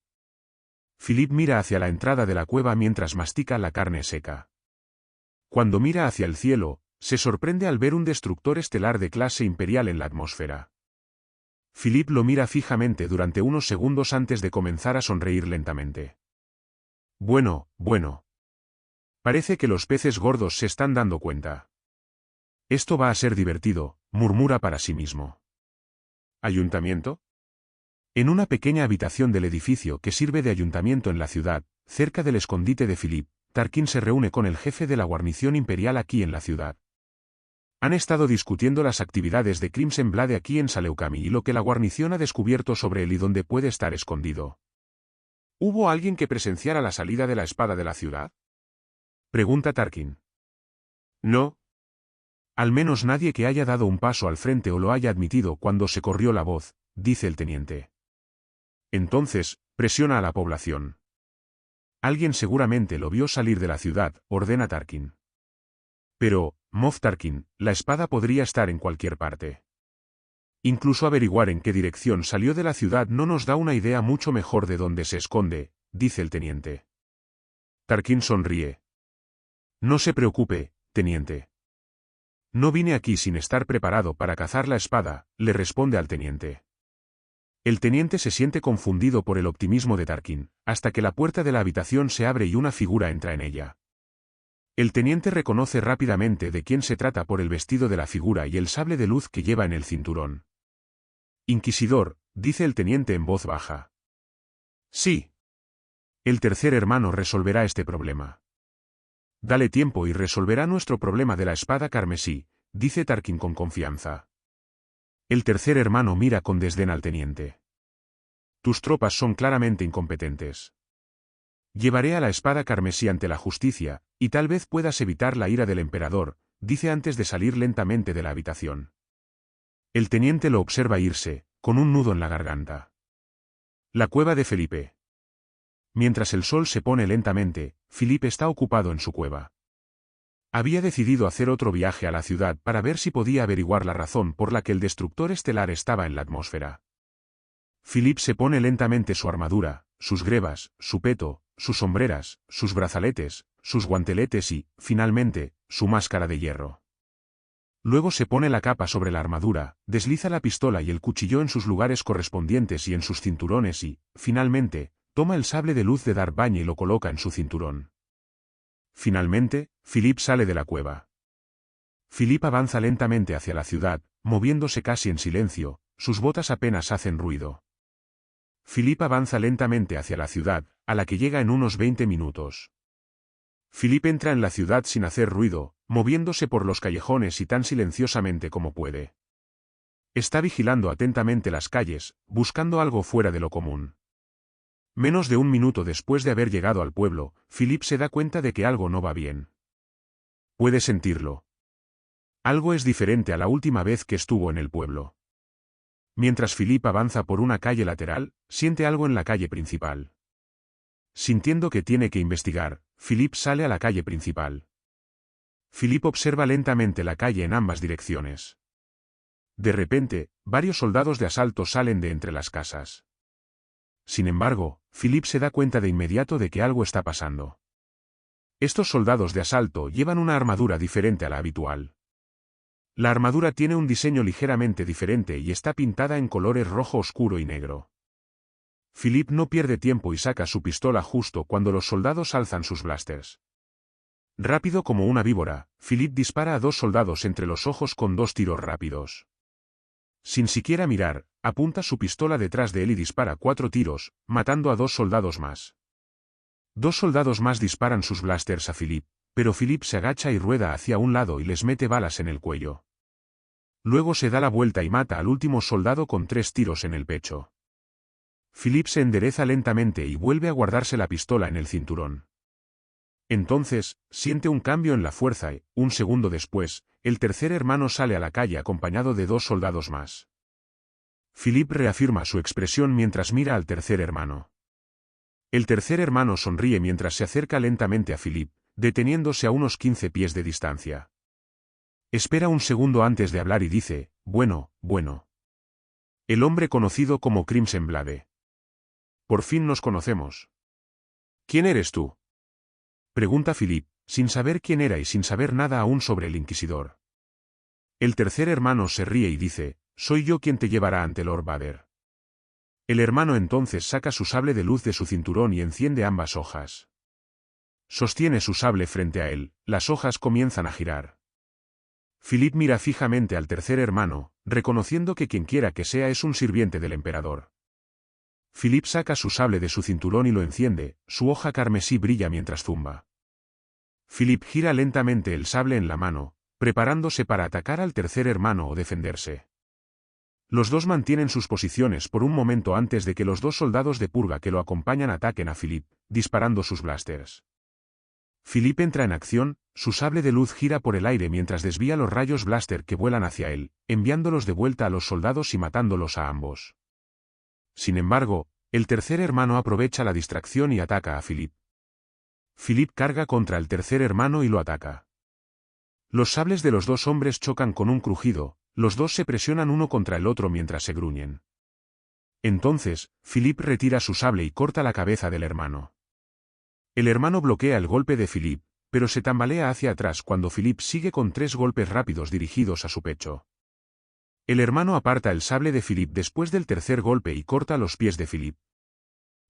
Philip mira hacia la entrada de la cueva mientras mastica la carne seca. Cuando mira hacia el cielo, se sorprende al ver un destructor estelar de clase imperial en la atmósfera. Philip lo mira fijamente durante unos segundos antes de comenzar a sonreír lentamente. Bueno. Parece que los peces gordos se están dando cuenta. Esto va a ser divertido, murmura para sí mismo. ¿Ayuntamiento? En una pequeña habitación del edificio que sirve de ayuntamiento en la ciudad, cerca del escondite de Philip, Tarkin se reúne con el jefe de la guarnición imperial aquí en la ciudad. Han estado discutiendo las actividades de Crimson Blade aquí en Saleucami y lo que la guarnición ha descubierto sobre él y dónde puede estar escondido. ¿Hubo alguien que presenciara la salida de la espada de la ciudad? Pregunta Tarkin. No. Al menos nadie que haya dado un paso al frente o lo haya admitido cuando se corrió la voz, dice el teniente. Entonces, presiona a la población. Alguien seguramente lo vio salir de la ciudad, ordena Tarkin. Pero, Moff Tarkin, la espada podría estar en cualquier parte. Incluso averiguar en qué dirección salió de la ciudad no nos da una idea mucho mejor de dónde se esconde, dice el teniente. Tarkin sonríe. No se preocupe, teniente. No vine aquí sin estar preparado para cazar la espada, le responde al teniente. El teniente se siente confundido por el optimismo de Tarkin, hasta que la puerta de la habitación se abre y una figura entra en ella. El teniente reconoce rápidamente de quién se trata por el vestido de la figura y el sable de luz que lleva en el cinturón. Inquisidor, dice el teniente en voz baja. Sí. El tercer hermano resolverá este problema. Dale tiempo y resolverá nuestro problema de la espada carmesí, dice Tarkin con confianza. El tercer hermano mira con desdén al teniente. Tus tropas son claramente incompetentes. Llevaré a la espada carmesí ante la justicia, y tal vez puedas evitar la ira del emperador, dice antes de salir lentamente de la habitación. El teniente lo observa irse, con un nudo en la garganta. La cueva de Felipe. Mientras el sol se pone lentamente, Philip está ocupado en su cueva. Había decidido hacer otro viaje a la ciudad para ver si podía averiguar la razón por la que el destructor estelar estaba en la atmósfera. Philip se pone lentamente su armadura, sus grebas, su peto, sus sombreras, sus brazaletes, sus guanteletes y, finalmente, su máscara de hierro. Luego se pone la capa sobre la armadura, desliza la pistola y el cuchillo en sus lugares correspondientes y en sus cinturones y, finalmente, toma el sable de luz de Darbañe y lo coloca en su cinturón. Finalmente, Philip sale de la cueva. Philip avanza lentamente hacia la ciudad, moviéndose casi en silencio, sus botas apenas hacen ruido. Philip avanza lentamente hacia la ciudad, a la que llega en unos 20 minutos. Philip entra en la ciudad sin hacer ruido, moviéndose por los callejones y tan silenciosamente como puede. Está vigilando atentamente las calles, buscando algo fuera de lo común. Menos de un minuto después de haber llegado al pueblo, Philip se da cuenta de que algo no va bien. Puede sentirlo. Algo es diferente a la última vez que estuvo en el pueblo. Mientras Philip avanza por una calle lateral, siente algo en la calle principal. Sintiendo que tiene que investigar, Philip sale a la calle principal. Philip observa lentamente la calle en ambas direcciones. De repente, varios soldados de asalto salen de entre las casas. Sin embargo, Philip se da cuenta de inmediato de que algo está pasando. Estos soldados de asalto llevan una armadura diferente a la habitual. La armadura tiene un diseño ligeramente diferente y está pintada en colores rojo oscuro y negro. Philip no pierde tiempo y saca su pistola justo cuando los soldados alzan sus blasters. Rápido como una víbora, Philip dispara a 2 soldados entre los ojos con 2 tiros rápidos. Sin siquiera mirar, apunta su pistola detrás de él y dispara 4 tiros, matando a 2 soldados más. 2 soldados más disparan sus blasters a Philip, pero Philip se agacha y rueda hacia un lado y les mete balas en el cuello. Luego se da la vuelta y mata al último soldado con 3 tiros en el pecho. Philip se endereza lentamente y vuelve a guardarse la pistola en el cinturón. Entonces, siente un cambio en la fuerza y, un segundo después, el tercer hermano sale a la calle acompañado de 2 soldados más. Philip reafirma su expresión mientras mira al tercer hermano. El tercer hermano sonríe mientras se acerca lentamente a Philip, deteniéndose a unos 15 pies de distancia. Espera un segundo antes de hablar y dice, bueno. El hombre conocido como Crimson Blade. Por fin nos conocemos. ¿Quién eres tú? Pregunta Philip, sin saber quién era y sin saber nada aún sobre el inquisidor. El tercer hermano se ríe y dice, soy yo quien te llevará ante Lord Vader. El hermano entonces saca su sable de luz de su cinturón y enciende ambas hojas. Sostiene su sable frente a él, las hojas comienzan a girar. Philip mira fijamente al tercer hermano, reconociendo que quienquiera que sea es un sirviente del emperador. Philip saca su sable de su cinturón y lo enciende, su hoja carmesí brilla mientras zumba. Philip gira lentamente el sable en la mano, preparándose para atacar al tercer hermano o defenderse. Los dos mantienen sus posiciones por un momento antes de que los 2 soldados de purga que lo acompañan ataquen a Philip, disparando sus blasters. Philip entra en acción, su sable de luz gira por el aire mientras desvía los rayos blaster que vuelan hacia él, enviándolos de vuelta a los soldados y matándolos a ambos. Sin embargo, el tercer hermano aprovecha la distracción y ataca a Philip. Philip carga contra el tercer hermano y lo ataca. Los sables de los 2 hombres chocan con un crujido, los 2 se presionan uno contra el otro mientras se gruñen. Entonces, Philip retira su sable y corta la cabeza del hermano. El hermano bloquea el golpe de Philip, pero se tambalea hacia atrás cuando Philip sigue con 3 golpes rápidos dirigidos a su pecho. El hermano aparta el sable de Philip después del tercer golpe y corta los pies de Philip.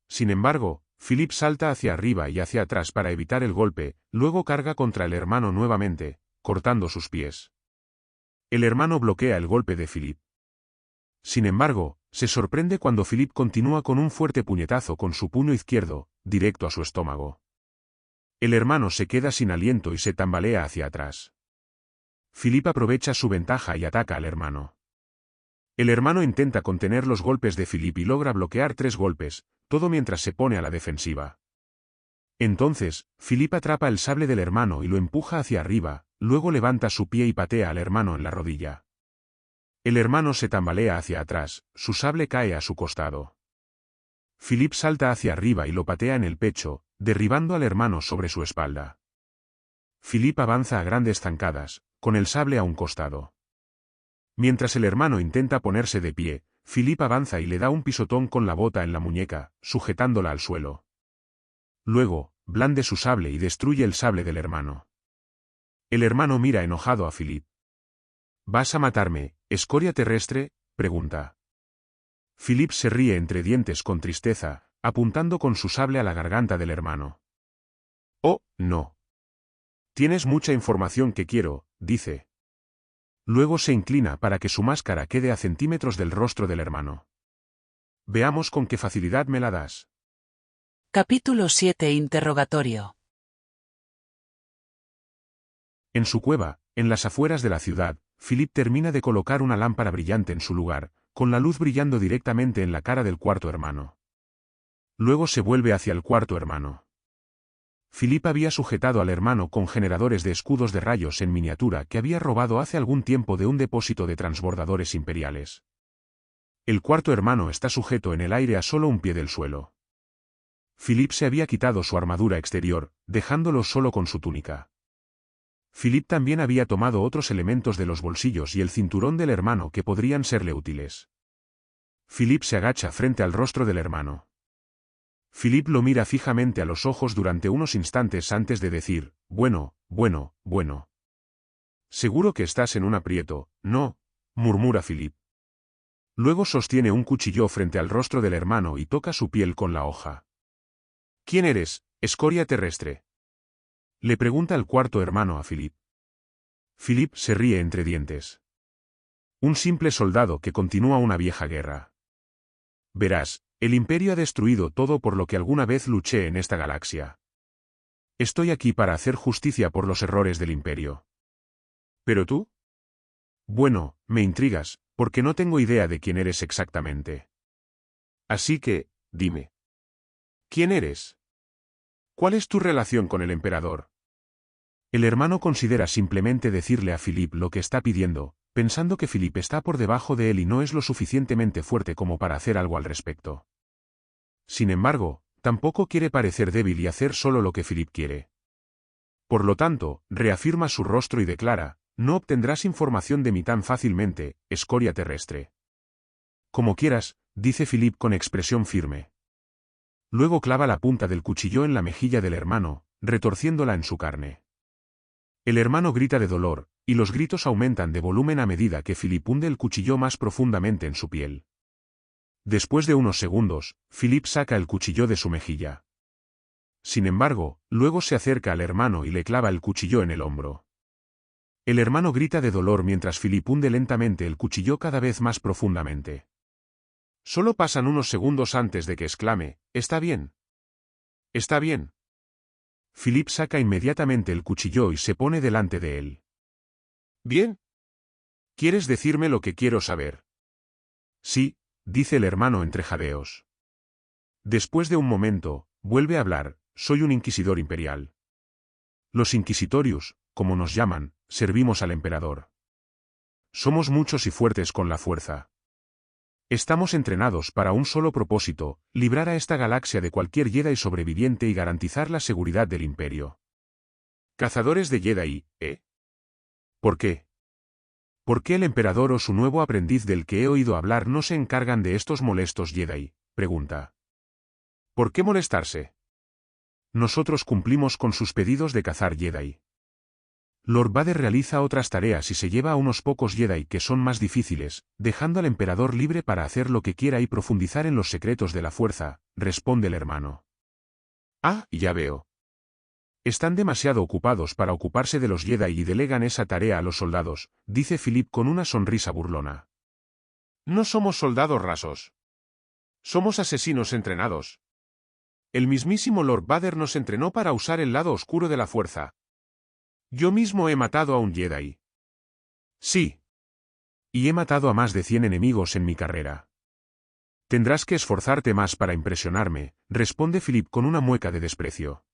Sin embargo, Philip salta hacia arriba y hacia atrás para evitar el golpe, luego carga contra el hermano nuevamente, cortando sus pies. El hermano bloquea el golpe de Philip. Sin embargo, se sorprende cuando Philip continúa con un fuerte puñetazo con su puño izquierdo, directo a su estómago. El hermano se queda sin aliento y se tambalea hacia atrás. Philip aprovecha su ventaja y ataca al hermano. El hermano intenta contener los golpes de Philip y logra bloquear 3 golpes, todo mientras se pone a la defensiva. Entonces, Philip atrapa el sable del hermano y lo empuja hacia arriba, luego levanta su pie y patea al hermano en la rodilla. El hermano se tambalea hacia atrás, su sable cae a su costado. Philip salta hacia arriba y lo patea en el pecho, derribando al hermano sobre su espalda. Philip avanza a grandes zancadas, con el sable a un costado. Mientras el hermano intenta ponerse de pie, Philip avanza y le da un pisotón con la bota en la muñeca, sujetándola al suelo. Luego, blande su sable y destruye el sable del hermano. El hermano mira enojado a Philip. ¿Vas a matarme, escoria terrestre?, pregunta. Philip se ríe entre dientes con tristeza, apuntando con su sable a la garganta del hermano. Oh, no. Tienes mucha información que quiero, dice. Luego se inclina para que su máscara quede a centímetros del rostro del hermano. Veamos con qué facilidad me la das. Capítulo 7. Interrogatorio. En su cueva, en las afueras de la ciudad, Philip termina de colocar una lámpara brillante en su lugar, con la luz brillando directamente en la cara del cuarto hermano. Luego se vuelve hacia el cuarto hermano. Philip había sujetado al hermano con generadores de escudos de rayos en miniatura que había robado hace algún tiempo de un depósito de transbordadores imperiales. El cuarto hermano está sujeto en el aire a solo un pie del suelo. Philip se había quitado su armadura exterior, dejándolo solo con su túnica. Philip también había tomado otros elementos de los bolsillos y el cinturón del hermano que podrían serle útiles. Philip se agacha frente al rostro del hermano. Philip lo mira fijamente a los ojos durante unos instantes antes de decir, bueno. Seguro que estás en un aprieto, ¿no?, murmura Philip. Luego sostiene un cuchillo frente al rostro del hermano y toca su piel con la hoja. ¿Quién eres, escoria terrestre?, le pregunta el cuarto hermano a Philip. Philip se ríe entre dientes. Un simple soldado que continúa una vieja guerra. Verás, el Imperio ha destruido todo por lo que alguna vez luché en esta galaxia. Estoy aquí para hacer justicia por los errores del Imperio. ¿Pero tú? Bueno, me intrigas, porque no tengo idea de quién eres exactamente. Así que, dime. ¿Quién eres? ¿Cuál es tu relación con el emperador? El hermano considera simplemente decirle a Philip lo que está pidiendo, pensando que Philip está por debajo de él y no es lo suficientemente fuerte como para hacer algo al respecto. Sin embargo, tampoco quiere parecer débil y hacer solo lo que Philip quiere. Por lo tanto, reafirma su rostro y declara, no obtendrás información de mí tan fácilmente, escoria terrestre. Como quieras, dice Philip con expresión firme. Luego clava la punta del cuchillo en la mejilla del hermano, retorciéndola en su carne. El hermano grita de dolor, y los gritos aumentan de volumen a medida que Philip hunde el cuchillo más profundamente en su piel. Después de unos segundos, Philip saca el cuchillo de su mejilla. Sin embargo, luego se acerca al hermano y le clava el cuchillo en el hombro. El hermano grita de dolor mientras Philip hunde lentamente el cuchillo cada vez más profundamente. Solo pasan unos segundos antes de que exclame, «¡Está bien! ¡Está bien!». Philip saca inmediatamente el cuchillo y se pone delante de él. «¿Bien? ¿Quieres decirme lo que quiero saber?». «Sí», dice el hermano entre jadeos. Después de un momento, vuelve a hablar, «Soy un inquisidor imperial. Los inquisitorius, como nos llaman, servimos al emperador. Somos muchos y fuertes con la fuerza. Estamos entrenados para un solo propósito, librar a esta galaxia de cualquier Jedi sobreviviente y garantizar la seguridad del Imperio». «Cazadores de Jedi, ¿eh? ¿Por qué? ¿Por qué el emperador o su nuevo aprendiz del que he oído hablar no se encargan de estos molestos Jedi?», pregunta. «¿Por qué molestarse? Nosotros cumplimos con sus pedidos de cazar Jedi. Lord Vader realiza otras tareas y se lleva a unos pocos Jedi que son más difíciles, dejando al emperador libre para hacer lo que quiera y profundizar en los secretos de la fuerza», responde el hermano. «Ah, ya veo. Están demasiado ocupados para ocuparse de los Jedi y delegan esa tarea a los soldados», dice Philip con una sonrisa burlona. «No somos soldados rasos. Somos asesinos entrenados. El mismísimo Lord Vader nos entrenó para usar el lado oscuro de la fuerza. Yo mismo he matado a un Jedi». «Sí. Y he matado a más de 100 enemigos en mi carrera». «Tendrás que esforzarte más para impresionarme», responde Philip con una mueca de desprecio.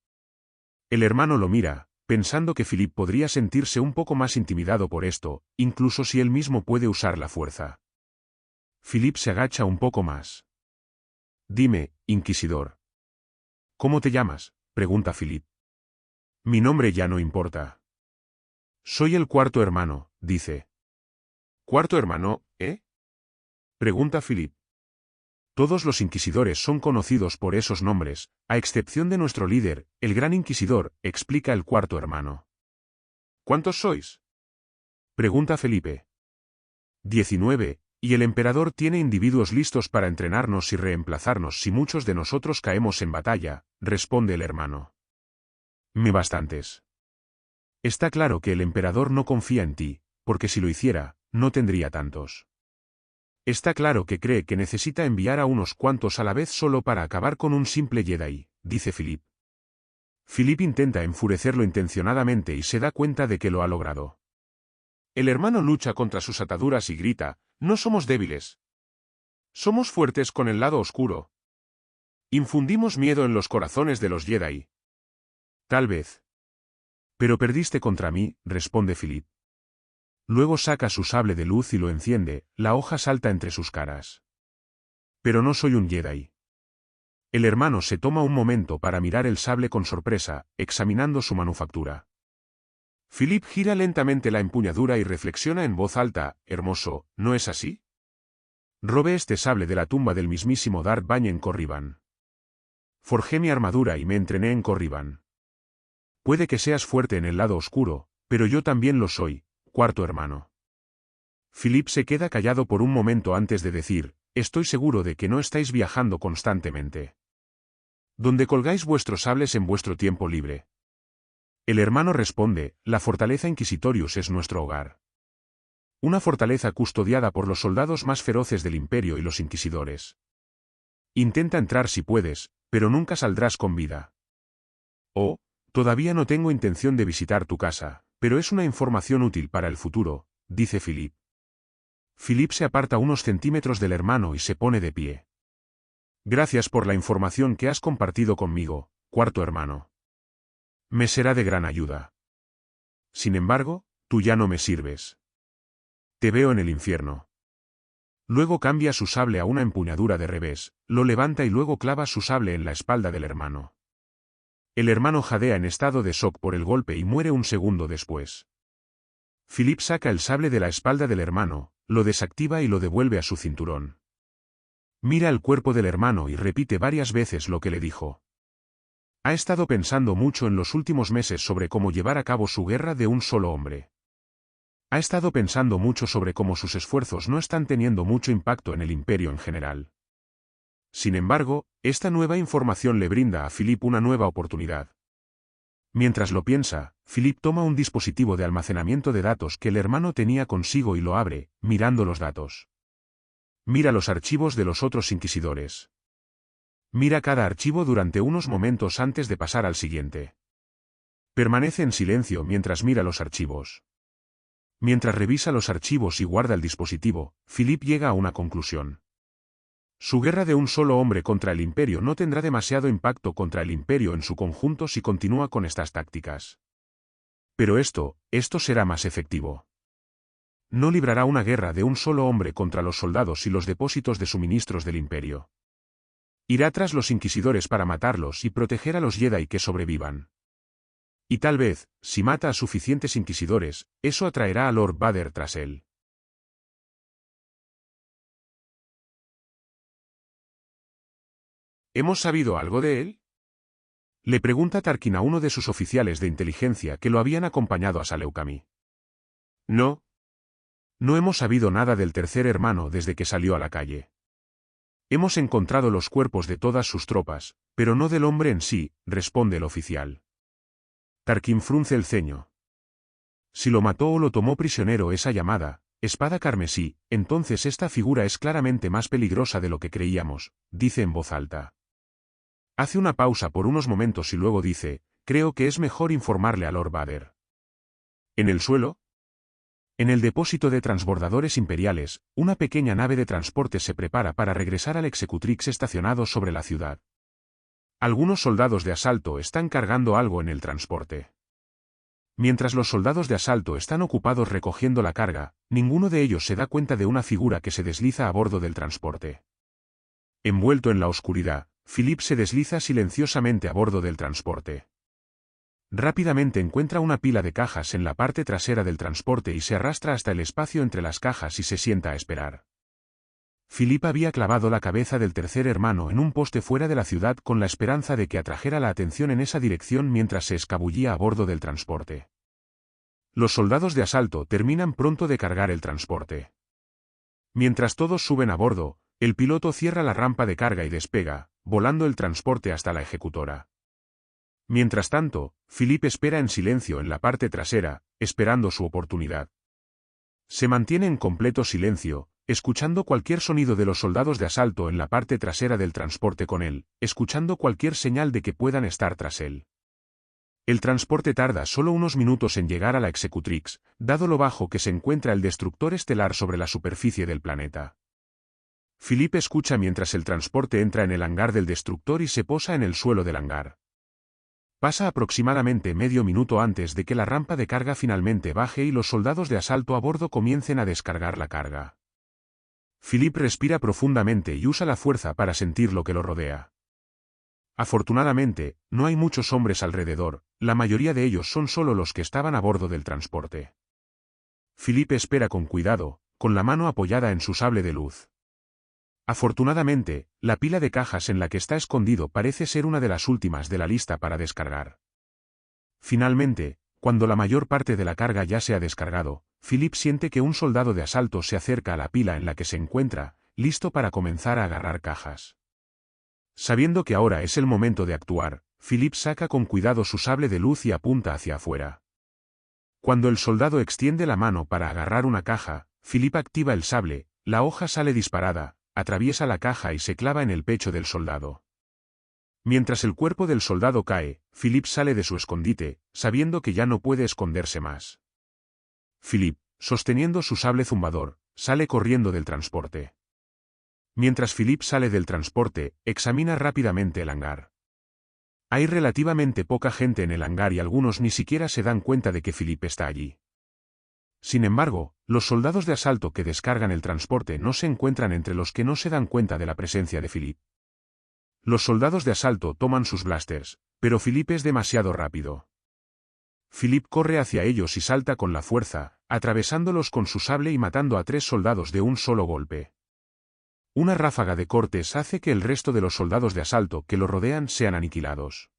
El hermano lo mira, pensando que Philip podría sentirse un poco más intimidado por esto, incluso si él mismo puede usar la fuerza. Philip se agacha un poco más. «Dime, inquisidor. ¿Cómo te llamas?», pregunta Philip. «Mi nombre ya no importa». «Soy el cuarto hermano», dice. «¿Cuarto hermano, eh?», pregunta Philip. Todos los inquisidores son conocidos por esos nombres, a excepción de nuestro líder, el gran inquisidor, explica el cuarto hermano. ¿Cuántos sois? Pregunta Felipe. 19, y el emperador tiene individuos listos para entrenarnos y reemplazarnos si muchos de nosotros caemos en batalla, responde el hermano. Me bastantes. Está claro que el emperador no confía en ti, porque si lo hiciera, no tendría tantos. Está claro que cree que necesita enviar a unos cuantos a la vez solo para acabar con un simple Jedi, dice Philip. Philip intenta enfurecerlo intencionadamente y se da cuenta de que lo ha logrado. El hermano lucha contra sus ataduras y grita, no somos débiles. Somos fuertes con el lado oscuro. Infundimos miedo en los corazones de los Jedi. Tal vez. Pero perdiste contra mí, responde Philip. Luego saca su sable de luz y lo enciende, la hoja salta entre sus caras. Pero no soy un Jedi. El hermano se toma un momento para mirar el sable con sorpresa, examinando su manufactura. Philip gira lentamente la empuñadura y reflexiona en voz alta, hermoso, ¿no es así? Robé este sable de la tumba del mismísimo Darth Bane en Corriban. Forjé mi armadura y me entrené en Corriban. Puede que seas fuerte en el lado oscuro, pero yo también lo soy, cuarto hermano. Philip se queda callado por un momento antes de decir, estoy seguro de que no estáis viajando constantemente. ¿Dónde colgáis vuestros sables en vuestro tiempo libre? El hermano responde, la fortaleza Inquisitorius es nuestro hogar. Una fortaleza custodiada por los soldados más feroces del Imperio y los inquisidores. Intenta entrar si puedes, pero nunca saldrás con vida. Oh, todavía no tengo intención de visitar tu casa, pero es una información útil para el futuro, dice Philip. Philip se aparta unos centímetros del hermano y se pone de pie. Gracias por la información que has compartido conmigo, cuarto hermano. Me será de gran ayuda. Sin embargo, tú ya no me sirves. Te veo en el infierno. Luego cambia su sable a una empuñadura de revés, lo levanta y luego clava su sable en la espalda del hermano. El hermano jadea en estado de shock por el golpe y muere un segundo después. Philip saca el sable de la espalda del hermano, lo desactiva y lo devuelve a su cinturón. Mira el cuerpo del hermano y repite varias veces lo que le dijo. Ha estado pensando mucho en los últimos meses sobre cómo llevar a cabo su guerra de un solo hombre. Ha estado pensando mucho sobre cómo sus esfuerzos no están teniendo mucho impacto en el imperio en general. Sin embargo, esta nueva información le brinda a Philip una nueva oportunidad. Mientras lo piensa, Philip toma un dispositivo de almacenamiento de datos que el hermano tenía consigo y lo abre, mirando los datos. Mira los archivos de los otros inquisidores. Mira cada archivo durante unos momentos antes de pasar al siguiente. Permanece en silencio mientras mira los archivos. Mientras revisa los archivos y guarda el dispositivo, Philip llega a una conclusión. Su guerra de un solo hombre contra el Imperio no tendrá demasiado impacto contra el Imperio en su conjunto si continúa con estas tácticas. Pero esto será más efectivo. No librará una guerra de un solo hombre contra los soldados y los depósitos de suministros del Imperio. Irá tras los inquisidores para matarlos y proteger a los Jedi que sobrevivan. Y tal vez, si mata a suficientes inquisidores, eso atraerá a Lord Vader tras él. ¿Hemos sabido algo de él? Le pregunta Tarkin a uno de sus oficiales de inteligencia que lo habían acompañado a Saleucami. No. No hemos sabido nada del tercer hermano desde que salió a la calle. Hemos encontrado los cuerpos de todas sus tropas, pero no del hombre en sí, responde el oficial. Tarkin frunce el ceño. Si lo mató o lo tomó prisionero esa llamada, espada carmesí, entonces esta figura es claramente más peligrosa de lo que creíamos, dice en voz alta. Hace una pausa por unos momentos y luego dice, creo que es mejor informarle a Lord Vader. ¿En el suelo? En el depósito de transbordadores imperiales, una pequeña nave de transporte se prepara para regresar al Executrix estacionado sobre la ciudad. Algunos soldados de asalto están cargando algo en el transporte. Mientras los soldados de asalto están ocupados recogiendo la carga, ninguno de ellos se da cuenta de una figura que se desliza a bordo del transporte. Envuelto en la oscuridad, Philip se desliza silenciosamente a bordo del transporte. Rápidamente encuentra una pila de cajas en la parte trasera del transporte y se arrastra hasta el espacio entre las cajas y se sienta a esperar. Philippe había clavado la cabeza del tercer hermano en un poste fuera de la ciudad con la esperanza de que atrajera la atención en esa dirección mientras se escabullía a bordo del transporte. Los soldados de asalto terminan pronto de cargar el transporte. Mientras todos suben a bordo, el piloto cierra la rampa de carga y despega, volando el transporte hasta la ejecutora. Mientras tanto, Philippe espera en silencio en la parte trasera, esperando su oportunidad. Se mantiene en completo silencio, escuchando cualquier sonido de los soldados de asalto en la parte trasera del transporte con él, escuchando cualquier señal de que puedan estar tras él. El transporte tarda solo unos minutos en llegar a la Executrix, dado lo bajo que se encuentra el destructor estelar sobre la superficie del planeta. Philippe escucha mientras el transporte entra en el hangar del destructor y se posa en el suelo del hangar. Pasa aproximadamente medio minuto antes de que la rampa de carga finalmente baje y los soldados de asalto a bordo comiencen a descargar la carga. Philippe respira profundamente y usa la fuerza para sentir lo que lo rodea. Afortunadamente, no hay muchos hombres alrededor, la mayoría de ellos son solo los que estaban a bordo del transporte. Philippe espera con cuidado, con la mano apoyada en su sable de luz. Afortunadamente, la pila de cajas en la que está escondido parece ser una de las últimas de la lista para descargar. Finalmente, cuando la mayor parte de la carga ya se ha descargado, Philippe siente que un soldado de asalto se acerca a la pila en la que se encuentra, listo para comenzar a agarrar cajas. Sabiendo que ahora es el momento de actuar, Philippe saca con cuidado su sable de luz y apunta hacia afuera. Cuando el soldado extiende la mano para agarrar una caja, Philippe activa el sable, la hoja sale disparada, atraviesa la caja y se clava en el pecho del soldado. Mientras el cuerpo del soldado cae, Philippe sale de su escondite, sabiendo que ya no puede esconderse más. Philippe, sosteniendo su sable zumbador, sale corriendo del transporte. Mientras Philippe sale del transporte, examina rápidamente el hangar. Hay relativamente poca gente en el hangar y algunos ni siquiera se dan cuenta de que Philippe está allí. Sin embargo, los soldados de asalto que descargan el transporte no se encuentran entre los que no se dan cuenta de la presencia de Philippe. Los soldados de asalto toman sus blasters, pero Philippe es demasiado rápido. Philippe corre hacia ellos y salta con la fuerza, atravesándolos con su sable y matando a 3 soldados de un solo golpe. Una ráfaga de cortes hace que el resto de los soldados de asalto que lo rodean sean aniquilados.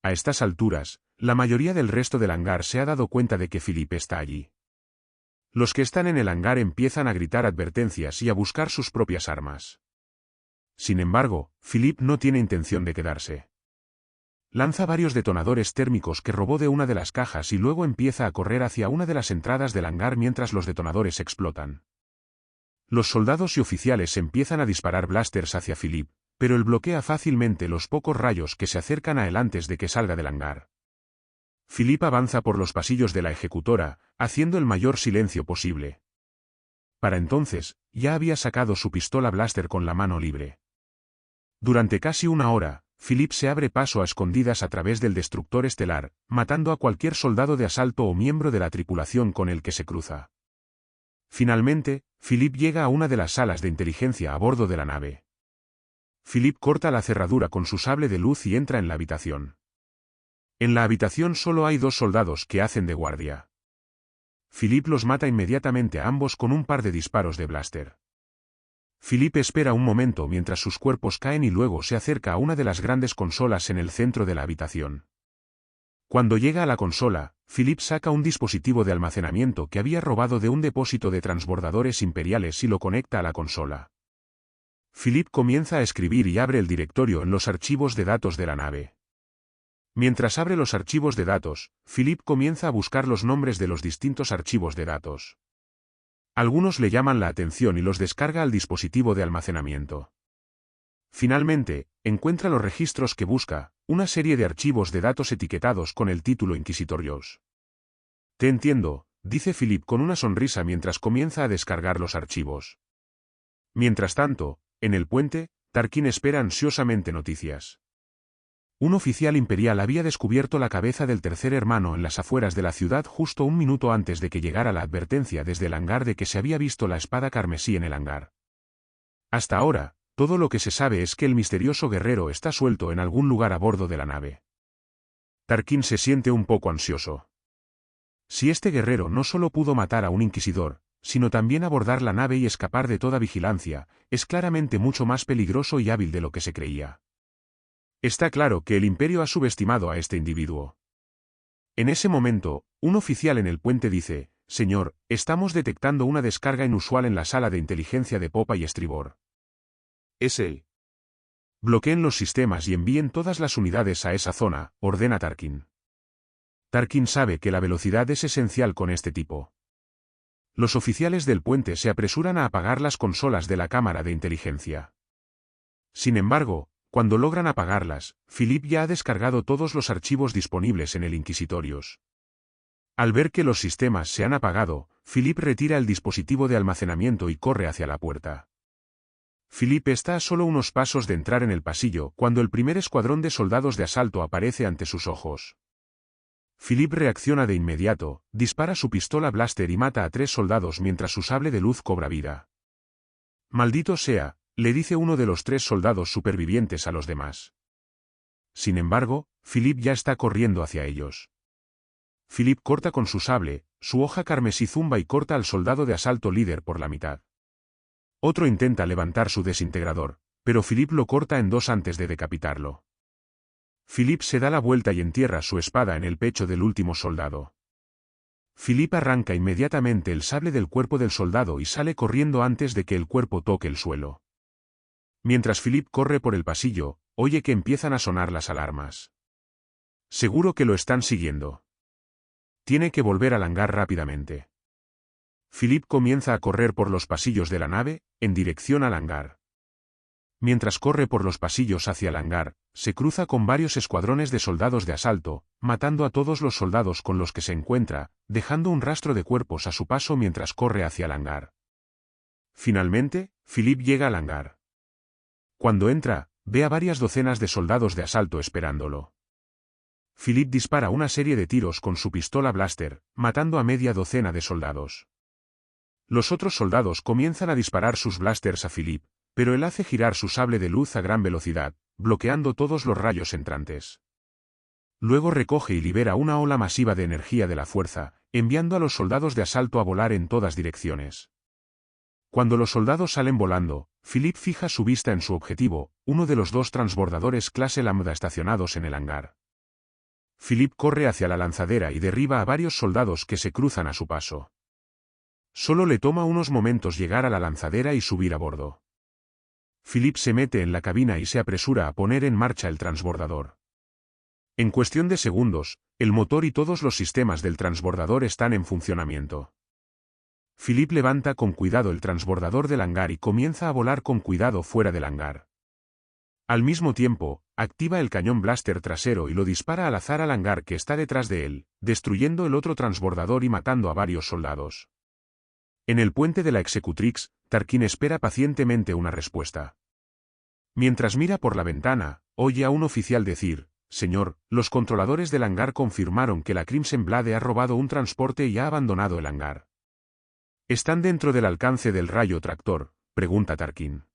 A estas alturas, la mayoría del resto del hangar se ha dado cuenta de que Philippe está allí. Los que están en el hangar empiezan a gritar advertencias y a buscar sus propias armas. Sin embargo, Philippe no tiene intención de quedarse. Lanza varios detonadores térmicos que robó de una de las cajas y luego empieza a correr hacia una de las entradas del hangar mientras los detonadores explotan. Los soldados y oficiales empiezan a disparar blasters hacia Philippe, pero él bloquea fácilmente los pocos rayos que se acercan a él antes de que salga del hangar. Philippe avanza por los pasillos de la ejecutora, haciendo el mayor silencio posible. Para entonces, ya había sacado su pistola blaster con la mano libre. Durante casi una hora, Philippe se abre paso a escondidas a través del destructor estelar, matando a cualquier soldado de asalto o miembro de la tripulación con el que se cruza. Finalmente, Philippe llega a una de las salas de inteligencia a bordo de la nave. Philippe corta la cerradura con su sable de luz y entra en la habitación. En la habitación solo hay 2 soldados que hacen de guardia. Philippe los mata inmediatamente a ambos con un par de disparos de blaster. Philippe espera un momento mientras sus cuerpos caen y luego se acerca a una de las grandes consolas en el centro de la habitación. Cuando llega a la consola, Philippe saca un dispositivo de almacenamiento que había robado de un depósito de transbordadores imperiales y lo conecta a la consola. Philippe comienza a escribir y abre el directorio en los archivos de datos de la nave. Mientras abre los archivos de datos, Philippe comienza a buscar los nombres de los distintos archivos de datos. Algunos le llaman la atención y los descarga al dispositivo de almacenamiento. Finalmente, encuentra los registros que busca, una serie de archivos de datos etiquetados con el título Inquisitor Josh. Te entiendo, dice Philippe con una sonrisa mientras comienza a descargar los archivos. Mientras tanto, en el puente, Tarkin espera ansiosamente noticias. Un oficial imperial había descubierto la cabeza del tercer hermano en las afueras de la ciudad justo un minuto antes de que llegara la advertencia desde el hangar de que se había visto la espada carmesí en el hangar. Hasta ahora, todo lo que se sabe es que el misterioso guerrero está suelto en algún lugar a bordo de la nave. Tarkin se siente un poco ansioso. Si este guerrero no solo pudo matar a un inquisidor, sino también abordar la nave y escapar de toda vigilancia, es claramente mucho más peligroso y hábil de lo que se creía. Está claro que el Imperio ha subestimado a este individuo. En ese momento, un oficial en el puente dice: «Señor, estamos detectando una descarga inusual en la sala de inteligencia de popa y estribor». Es él. Bloqueen los sistemas y envíen todas las unidades a esa zona, ordena Tarkin. Tarkin sabe que la velocidad es esencial con este tipo. Los oficiales del puente se apresuran a apagar las consolas de la cámara de inteligencia. Sin embargo, cuando logran apagarlas, Philip ya ha descargado todos los archivos disponibles en el Inquisitorius. Al ver que los sistemas se han apagado, Philip retira el dispositivo de almacenamiento y corre hacia la puerta. Philip está a solo unos pasos de entrar en el pasillo cuando el primer escuadrón de soldados de asalto aparece ante sus ojos. Philip reacciona de inmediato, dispara su pistola blaster y mata a 3 soldados mientras su sable de luz cobra vida. «Maldito sea», le dice uno de los 3 soldados supervivientes a los demás. Sin embargo, Philip ya está corriendo hacia ellos. Philip corta con su sable, su hoja carmesí zumba y corta al soldado de asalto líder por la mitad. Otro intenta levantar su desintegrador, pero Philip lo corta en 2 antes de decapitarlo. Philip se da la vuelta y entierra su espada en el pecho del último soldado. Philip arranca inmediatamente el sable del cuerpo del soldado y sale corriendo antes de que el cuerpo toque el suelo. Mientras Philip corre por el pasillo, oye que empiezan a sonar las alarmas. Seguro que lo están siguiendo. Tiene que volver al hangar rápidamente. Philip comienza a correr por los pasillos de la nave, en dirección al hangar. Mientras corre por los pasillos hacia el hangar, se cruza con varios escuadrones de soldados de asalto, matando a todos los soldados con los que se encuentra, dejando un rastro de cuerpos a su paso mientras corre hacia el hangar. Finalmente, Philip llega al hangar. Cuando entra, ve a varias docenas de soldados de asalto esperándolo. Philip dispara una serie de tiros con su pistola blaster, matando a media docena de soldados. Los otros soldados comienzan a disparar sus blasters a Philip, pero él hace girar su sable de luz a gran velocidad, bloqueando todos los rayos entrantes. Luego recoge y libera una ola masiva de energía de la fuerza, enviando a los soldados de asalto a volar en todas direcciones. Cuando los soldados salen volando, Philip fija su vista en su objetivo, uno de los 2 transbordadores clase Lambda estacionados en el hangar. Philip corre hacia la lanzadera y derriba a varios soldados que se cruzan a su paso. Solo le toma unos momentos llegar a la lanzadera y subir a bordo. Philip se mete en la cabina y se apresura a poner en marcha el transbordador. En cuestión de segundos, el motor y todos los sistemas del transbordador están en funcionamiento. Philip levanta con cuidado el transbordador del hangar y comienza a volar con cuidado fuera del hangar. Al mismo tiempo, activa el cañón blaster trasero y lo dispara al azar al hangar que está detrás de él, destruyendo el otro transbordador y matando a varios soldados. En el puente de la Executrix, Tarkin espera pacientemente una respuesta. Mientras mira por la ventana, oye a un oficial decir: «Señor, los controladores del hangar confirmaron que la Crimson Blade ha robado un transporte y ha abandonado el hangar». «¿Están dentro del alcance del rayo tractor?», pregunta Tarkin.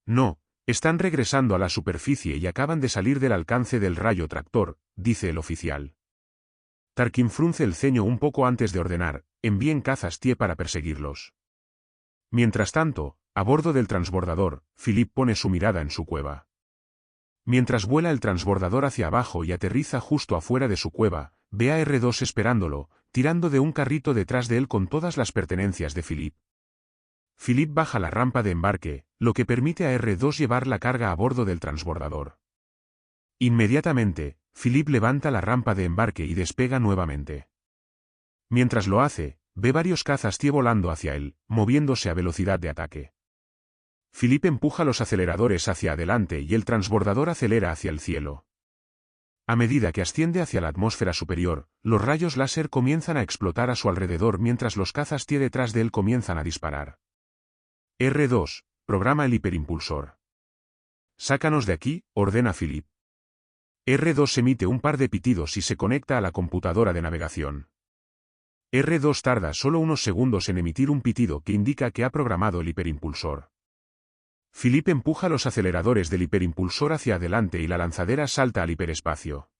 «No, están regresando a la superficie y acaban de salir del alcance del rayo tractor», dice el oficial. Tarkin frunce el ceño un poco antes de ordenar: «Envíen cazas TIE para perseguirlos». Mientras tanto, a bordo del transbordador, Philip pone su mirada en su cueva. Mientras vuela el transbordador hacia abajo y aterriza justo afuera de su cueva, ve a R2 esperándolo, tirando de un carrito detrás de él con todas las pertenencias de Philip. Philip baja la rampa de embarque, lo que permite a R2 llevar la carga a bordo del transbordador. Inmediatamente, Philip levanta la rampa de embarque y despega nuevamente. Mientras lo hace, ve varios cazas TIE volando hacia él, moviéndose a velocidad de ataque. Philip empuja los aceleradores hacia adelante y el transbordador acelera hacia el cielo. A medida que asciende hacia la atmósfera superior, los rayos láser comienzan a explotar a su alrededor mientras los cazas TIE detrás de él comienzan a disparar. R2, programa el hiperimpulsor. «Sácanos de aquí», ordena Philip. R2 emite un par de pitidos y se conecta a la computadora de navegación. R2 tarda solo unos segundos en emitir un pitido que indica que ha programado el hiperimpulsor. Philip empuja los aceleradores del hiperimpulsor hacia adelante y la lanzadera salta al hiperespacio.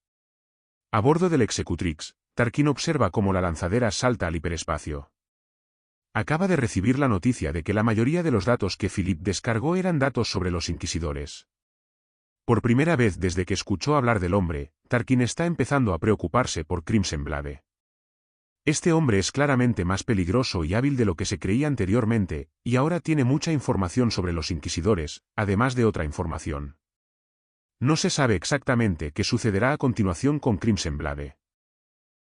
A bordo del Executrix, Tarkin observa cómo la lanzadera salta al hiperespacio. Acaba de recibir la noticia de que la mayoría de los datos que Philip descargó eran datos sobre los inquisidores. Por primera vez desde que escuchó hablar del hombre, Tarkin está empezando a preocuparse por Crimson Blade. Este hombre es claramente más peligroso y hábil de lo que se creía anteriormente, y ahora tiene mucha información sobre los inquisidores, además de otra información. No se sabe exactamente qué sucederá a continuación con Crimson Blade.